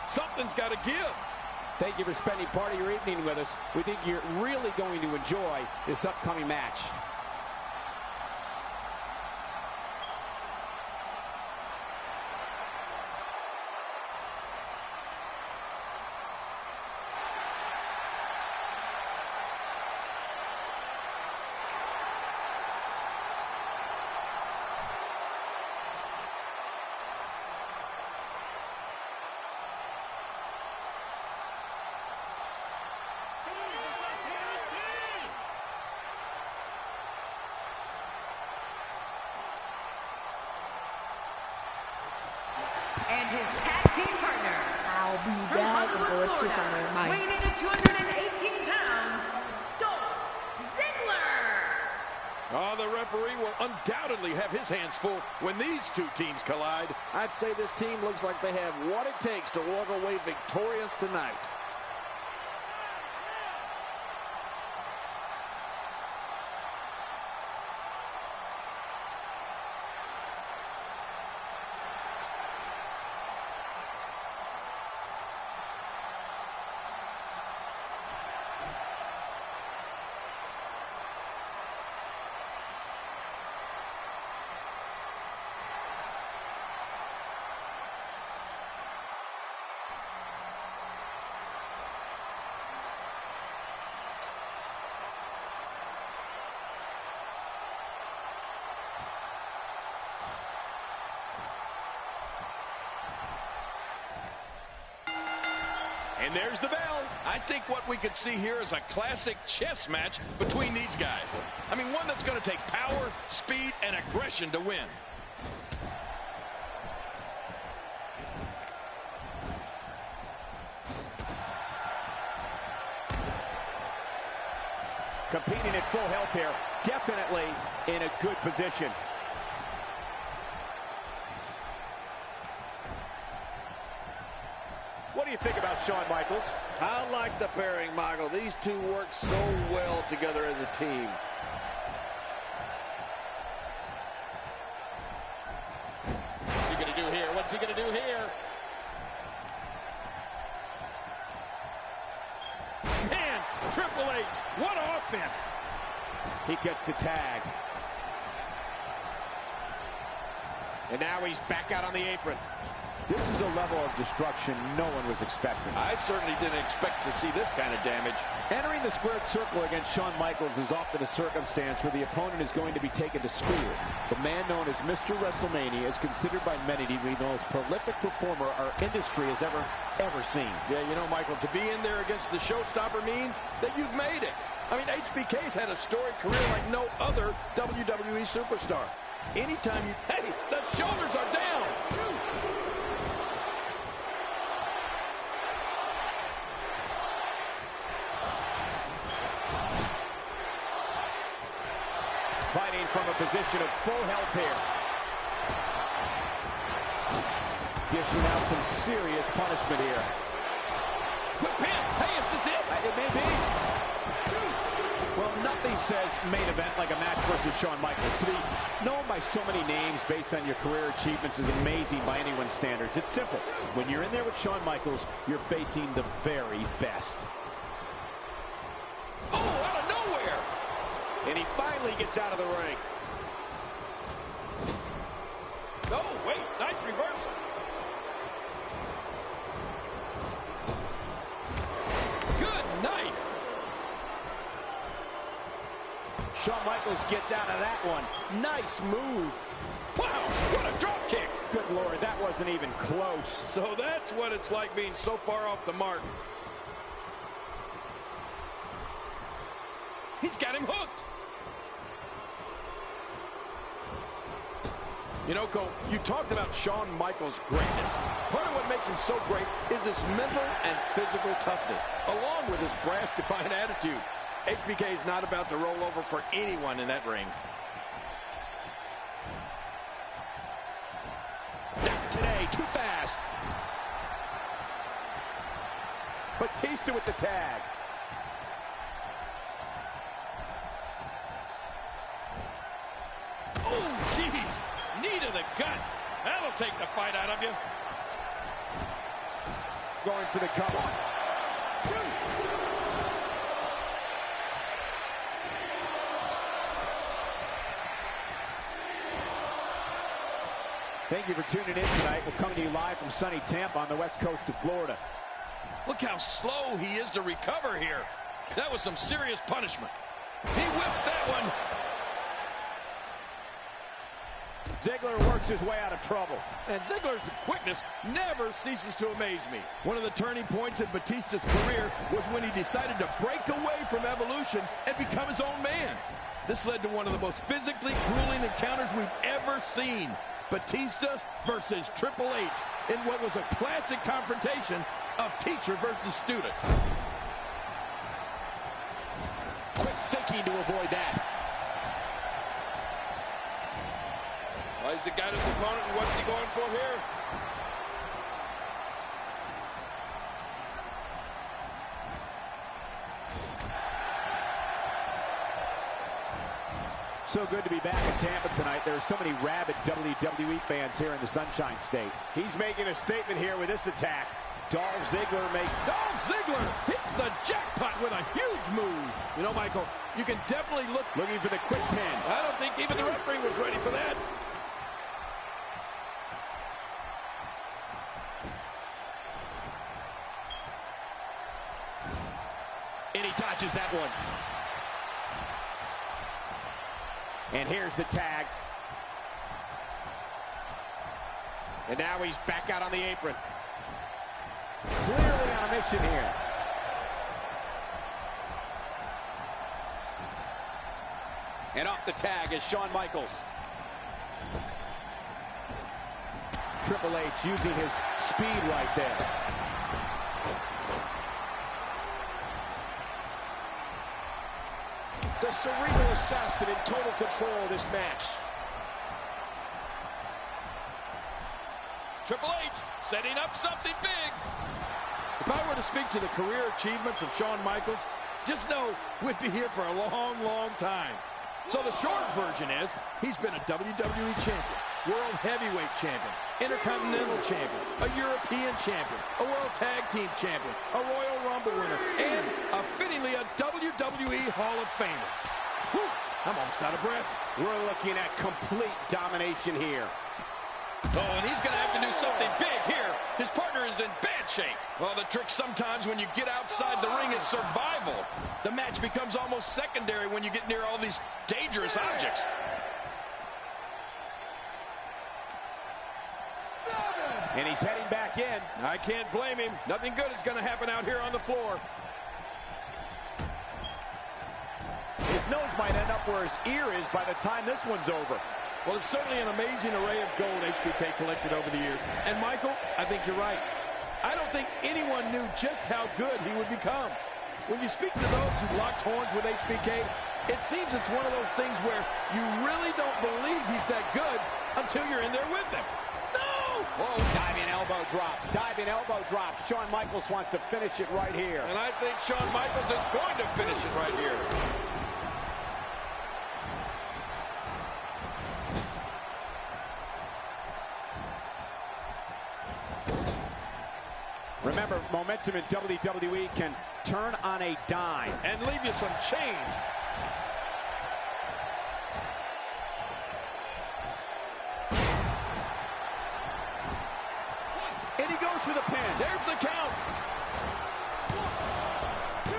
C: Something's got to give.
D: Thank you for spending part of your evening with us. We think you're really going to enjoy this upcoming match.
B: And his tag team partner,
A: I'll be
B: from
A: back and
B: Hollywood,
A: go to
B: Florida,
A: somewhere.
B: weighing in at 218 pounds, Dolph Ziggler.
C: Oh, the referee will undoubtedly have his hands full when these two teams collide.
F: I'd say this team looks like they have what it takes to walk away victorious tonight.
C: And there's the bell. I think what we could see here is a classic chess match between these guys. I mean, one that's going to take power, speed, and aggression to win.
D: Competing at full health here, definitely in a good position. What do you think about Shawn Michaels?
F: I like the pairing, Michael. These two work so well together as a team.
C: What's he going to do here? What's he going to do here? Man, Triple H, what offense!
D: He gets the tag.
C: And now he's back out on the apron.
D: This is a level of destruction no one was expecting.
C: I certainly didn't expect to see this kind of damage.
D: Entering the squared circle against Shawn Michaels is often a circumstance where the opponent is going to be taken to school. The man known as Mr. WrestleMania is considered by many to be the most prolific performer our industry has ever seen.
C: Yeah, you know, Michael, to be in there against the showstopper means that you've made it. I mean, HBK's had a storied career like no other WWE superstar. Anytime you... Hey, the shoulders are down!
D: Fighting from a position of full health here. Dishing out some serious punishment here.
C: Quick pin! Hey, is this it?
D: It may be.
C: Well, not
D: Nothing says main event like a match versus Shawn Michaels. To be known by so many names based on your career achievements is amazing by anyone's standards. It's simple. When you're in there with Shawn Michaels, you're facing the very best.
C: Oh, out of nowhere!
F: And he finally gets out of the ring.
C: Oh, wait, nice reversal. Good night.
D: Shawn Michaels gets out of that one. Nice move.
C: Wow, what a drop kick.
D: Good Lord, that wasn't even close.
C: So that's what it's like being so far off the mark. He's got him hooked.
E: You know, Cole, you talked about Shawn Michaels' greatness. Part of what makes him so great is his mental and physical toughness, along with his brass, defiant attitude. HBK is not about to roll over for anyone in that ring.
G: Not today, too fast.
D: Batista with the tag.
C: Oh, jeez. Knee to the gut. That'll take the fight out of you.
D: Going for the cover. 1, 2. Thank you for tuning in tonight. We're coming to you live from sunny Tampa on the west coast of Florida.
C: Look how slow he is to recover here. That was some serious punishment. He whipped that one.
D: Ziggler works his way out of trouble.
E: And Ziggler's quickness never ceases to amaze me. One of the turning points in Batista's career was when he decided to break away from Evolution and become his own man. This led to one of the most physically grueling encounters we've ever seen. Batista versus Triple H in what was a classic confrontation of teacher versus student.
G: Quick thinking to avoid that.
C: Well, he's got his opponent, and what's he going for here?
D: So good to be back in Tampa tonight. There are so many rabid WWE fans here in the Sunshine State. He's making a statement here with this attack. Dolph Ziggler
E: hits the jackpot with a huge move. You know, Michael, you can definitely
D: looking for the quick pin.
C: I don't think even the referee was ready for that.
G: And he dodges that one.
D: And here's the tag.
G: And now he's back out on the apron.
D: Clearly on a mission here.
G: And off the tag is Shawn Michaels.
D: Triple H using his speed right there.
G: The cerebral assassin in total control of this match.
C: Triple H setting up something big.
E: If I were to speak to the career achievements of Shawn Michaels, just know we'd be here for a long, long time. So the short version is he's been a WWE champion, World Heavyweight champion, Intercontinental champion, a European champion, a World Tag Team champion, a Royal Rumble winner, and fittingly a WWE Hall of Famer. Whew, I'm almost out of breath.
D: We're looking at complete domination here.
C: Oh, and he's going to have to do something big here. His partner is in bad shape. Well, the trick sometimes when you get outside the ring is survival. The match becomes almost secondary when you get near all these dangerous objects.
E: 7.
D: And he's heading back in.
E: I can't blame him. Nothing good is going to happen out here on the floor.
D: His nose might end up where his ear is by the time this one's over.
E: Well, it's certainly an amazing array of gold HBK collected over the years. And, Michael, I think you're right. I don't think anyone knew just how good he would become. When you speak to those who locked horns with HBK, it seems it's one of those things where you really don't believe he's that good until you're in there with him. No!
D: Whoa, diving elbow drop. Diving elbow drop. Shawn Michaels wants to finish it right here.
C: And I think Shawn Michaels is going to finish it right here.
D: Remember, momentum in WWE can turn on a dime.
C: And leave you some change.
D: And he goes for the pin.
C: There's the count.
G: 1,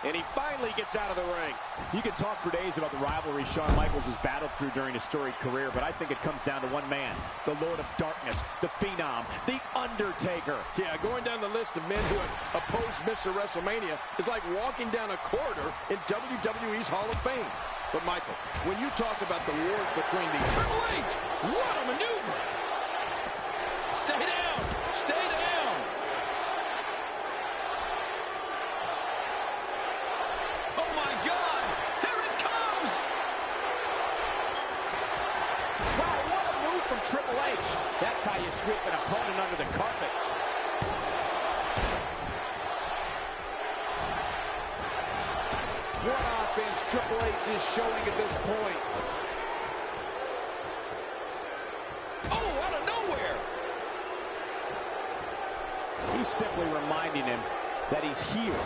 G: 2. And he finally gets out of the ring.
D: You can talk for days about the rivalry Shawn Michaels has battled through during his storied career, but I think it comes down to one man, the Lord of Darkness, the Phenom, the Undertaker.
C: Yeah, going down the list of men who have opposed Mr. WrestleMania is like walking down a corridor in WWE's Hall of Fame. But, Michael, when you talk about the wars between the Triple H, what a maneuver! Stay down! Stay down! Oh, my God! Here it comes!
D: Wow, what a move from Triple H. That's how you sweep an opponent under the carpet.
F: What offense Triple H is showing at this point.
C: Oh, out of nowhere!
D: He's simply reminding him that he's here.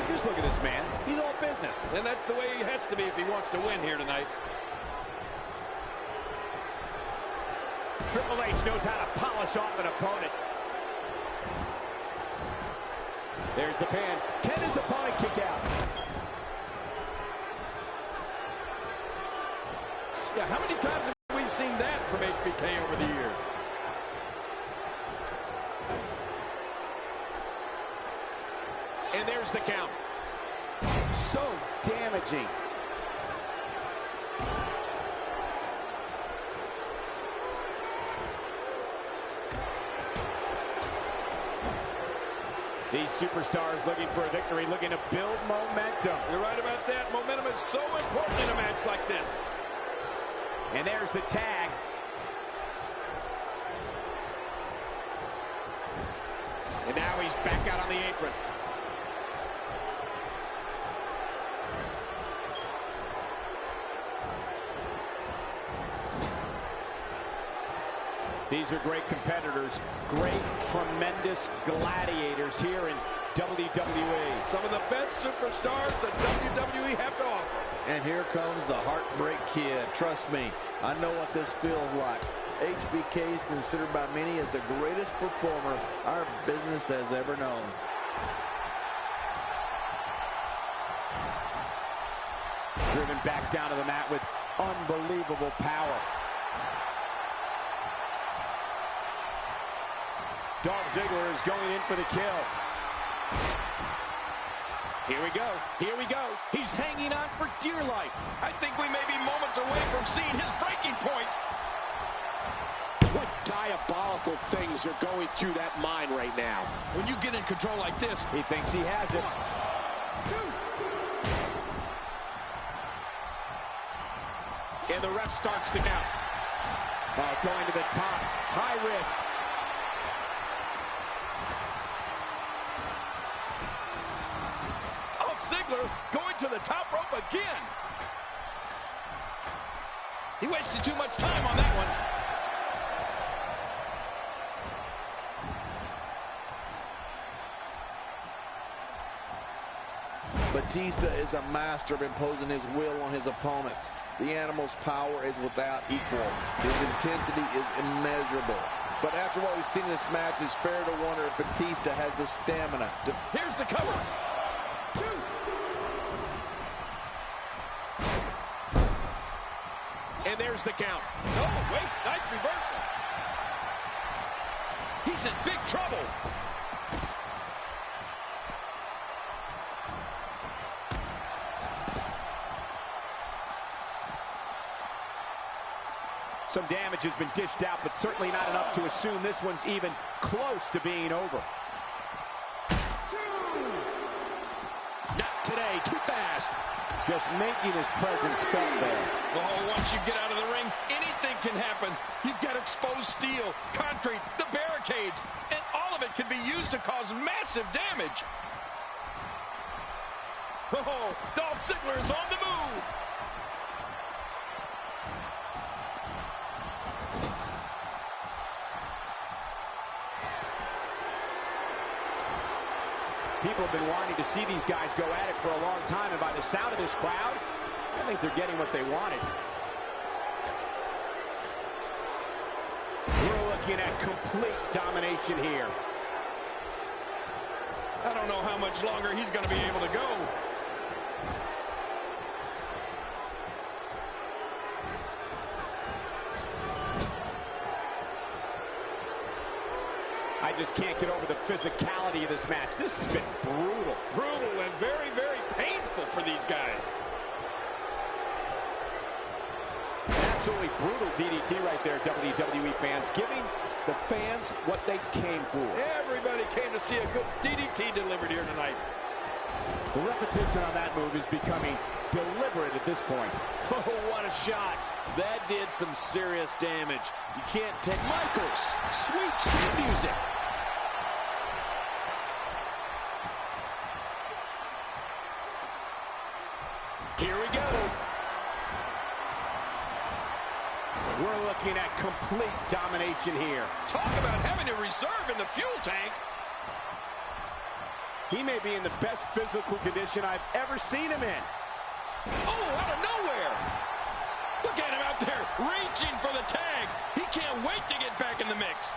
D: Just look at this man. He's all business.
C: And that's the way he has to be if he wants to win here tonight.
D: Triple H knows how to polish off an opponent. There's the pin. Can his opponent kick out?
C: Yeah, how many times have we seen that from HBK over the years?
G: And there's the count.
D: So damaging. These superstars looking for a victory, looking to build momentum.
C: You're right about that. Momentum is so important in a match like this.
D: And there's the tag.
G: And now he's back out on the apron.
D: These are great competitors, great, tremendous gladiators here in WWE.
C: Some of the best superstars that WWE have to offer.
F: And here comes the Heartbreak Kid. Trust me, I know what this feels like. HBK is considered by many as the greatest performer our business has ever known.
D: Driven back down to the mat with unbelievable power. Dolph Ziggler is going in for the kill.
G: Here we go. Here we go. He's hanging on for dear life.
C: I think we may be moments away from seeing his breaking point.
G: What diabolical things are going through that mind right now?
C: When you get in control like this,
D: He thinks he has it.
G: 2. And the ref starts the count.
D: Going to the top. High risk.
C: Ziggler going to the top rope again. He wasted too much time on that one.
F: Batista is a master of imposing his will on his opponents. The animal's power is without equal. His intensity is immeasurable. But after what we've seen in this match, it's fair to wonder if Batista has the stamina to...
C: Here's the cover. 2.
G: And there's the count.
C: No, wait, nice reversal. He's in big trouble.
D: Some damage has been dished out, but certainly not enough to assume this one's even close to being over.
G: 2. Not today, too fast.
D: Just making his presence felt there.
C: Oh, once you get out of the ring, anything can happen. You've got exposed steel, concrete, the barricades, and all of it can be used to cause massive damage. Oh, Dolph Ziggler is on the move.
D: People have been wanting to see these guys go at it for a long time, and by the sound of this crowd, I think they're getting what they wanted. We're looking at complete domination here.
C: I don't know how much longer he's going to be able to go.
D: I just can't get over the physicality of this match. This has been brutal.
C: Brutal and very, very painful for these guys.
D: Absolutely brutal DDT right there, WWE fans. Giving the fans what they came for.
C: Everybody came to see a good DDT delivered here tonight.
D: The repetition on that move is becoming deliberate at this point.
F: Oh, what a shot. That did some serious damage. You can't take Michaels. Sweet, sweet music.
D: Here we go. We're looking at complete domination here.
C: Talk about having a reserve in the fuel tank.
D: He may be in the best physical condition I've ever seen him in.
C: Oh, out of nowhere. Look at him out there reaching for the tag. He can't wait to get back in the mix.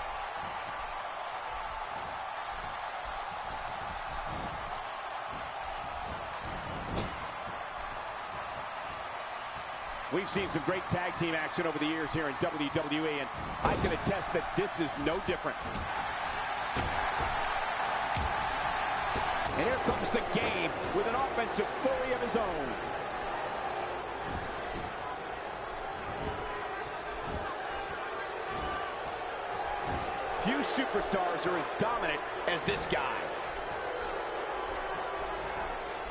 D: We've seen some great tag team action over the years here in WWE, and I can attest that this is no different. And here comes the game with an offensive flurry of his own. Few superstars are as dominant as this guy.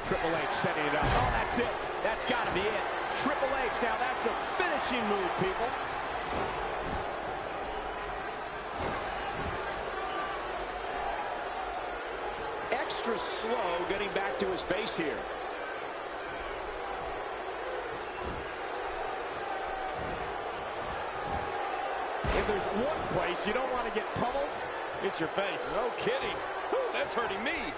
D: Triple H setting it up. Oh, that's it. That's got to be it. Triple H. Now that's a finishing move, people.
F: Extra slow getting back to his base here.
D: If there's one place you don't want to get pummeled, it's your face.
C: No kidding. Ooh, that's hurting me.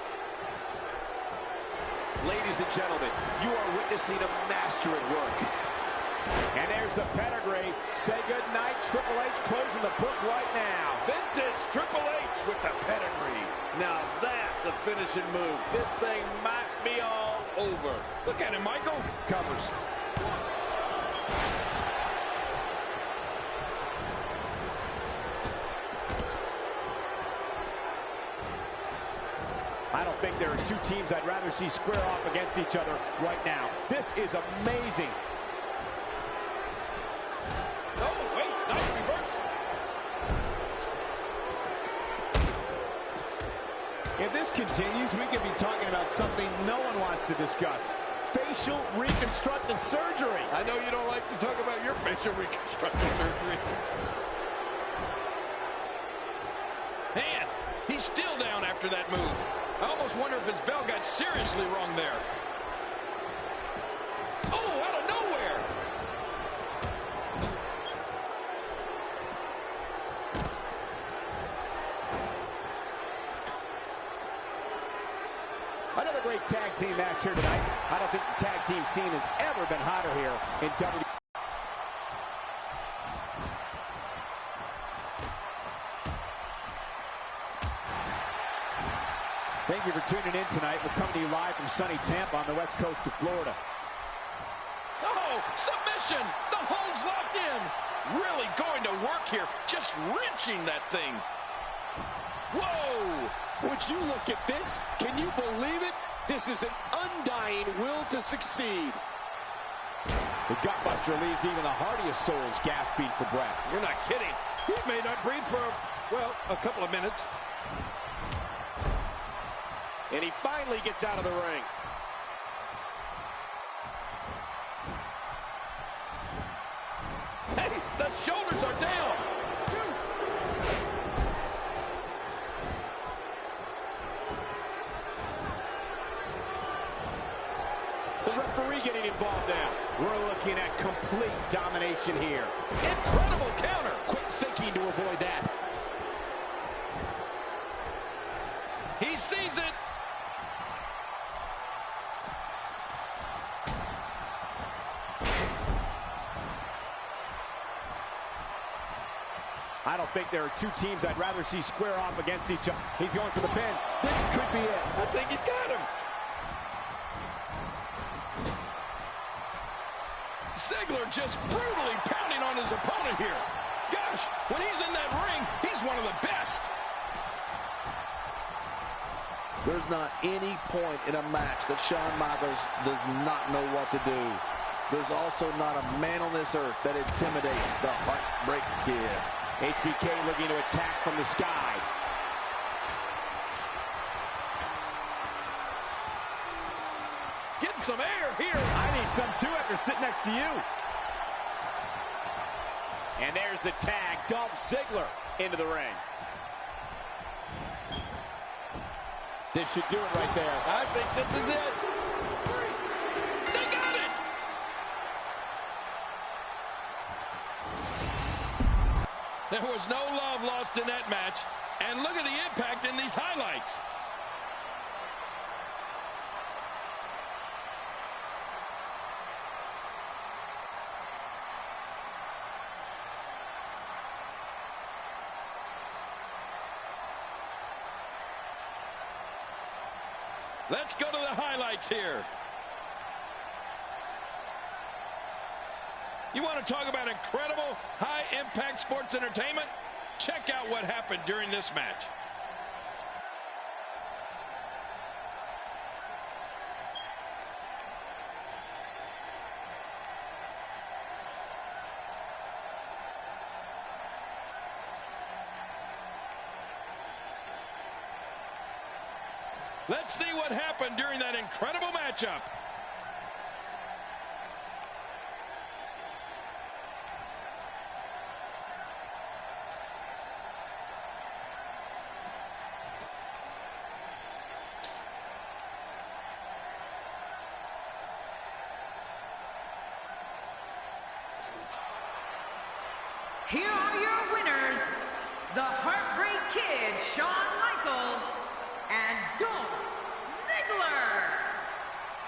F: Ladies and gentlemen, you are witnessing a master at work.
D: And there's the pedigree. Say good night, Triple H closing the book right now.
C: Vintage Triple H with the pedigree.
F: Now that's a finishing move. This thing might be all over.
C: Look at him, Michael.
D: Covers. I don't think there are two teams I'd rather see square off against each other right now. This is amazing.
C: Oh, wait, nice reversal.
D: If this continues, we could be talking about something no one wants to discuss. Facial reconstructive surgery.
C: I know you don't like to talk about your facial reconstructive surgery. Man, he's still down after that move. I almost wonder if his bell got seriously wrong there. Oh, out of nowhere.
D: Another great tag team match here tonight. I don't think the tag team scene has ever been hotter here in WWE. Thank you for tuning in tonight. We're coming to you live from sunny Tampa on the west coast of Florida.
C: Oh, submission. The hold's locked in. Really going to work here. Just wrenching that thing. Whoa.
F: Would you look at this? Can you believe it? This is an undying will to succeed.
D: The gutbuster leaves even the hardiest souls gasping for breath.
C: You're not kidding. He may not breathe for, well, a couple of minutes.
F: And he finally gets out of the ring.
C: Hey, the shoulders are down.
F: The referee getting involved now.
D: We're looking at complete domination here.
C: Incredible counter.
F: Quick thinking to avoid that.
C: He sees it.
D: I don't think there are two teams I'd rather see square off against each other. He's going for the pin. This could be it.
C: I think he's got him. Ziggler just brutally pounding on his opponent here. Gosh, when he's in that ring, he's one of the best.
F: There's not any point in a match that Shawn Michaels does not know what to do. There's also not a man on this earth that intimidates the Heartbreak Kid.
D: HBK looking to attack from the sky.
C: Getting some air here.
D: I need some too after sitting next to you. And there's the tag. Dolph Ziggler into the ring. This should do it right there.
C: I think this is it. They got it! There was no love lost in that match. And look at the impact in these highlights. Let's go to the highlights here. You want to talk about incredible high-impact sports entertainment? Check out what happened during this match. Let's see what happened during that incredible matchup.
B: Here are your winners, the Heartbreak Kid, Shawn Michaels, and Dolph Ziggler.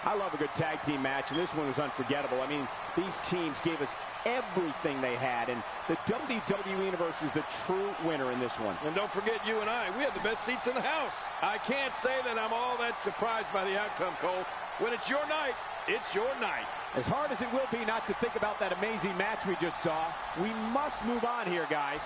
D: I love a good tag team match, and this one was unforgettable. I mean, these teams gave us everything they had, and the WWE Universe is the true winner in this one.
C: And don't forget, you and I, we have the best seats in the house. I can't say that I'm all that surprised by the outcome, Cole. When it's your night, it's your night.
D: As hard as it will be not to think about that amazing match we just saw, we must move on here, guys.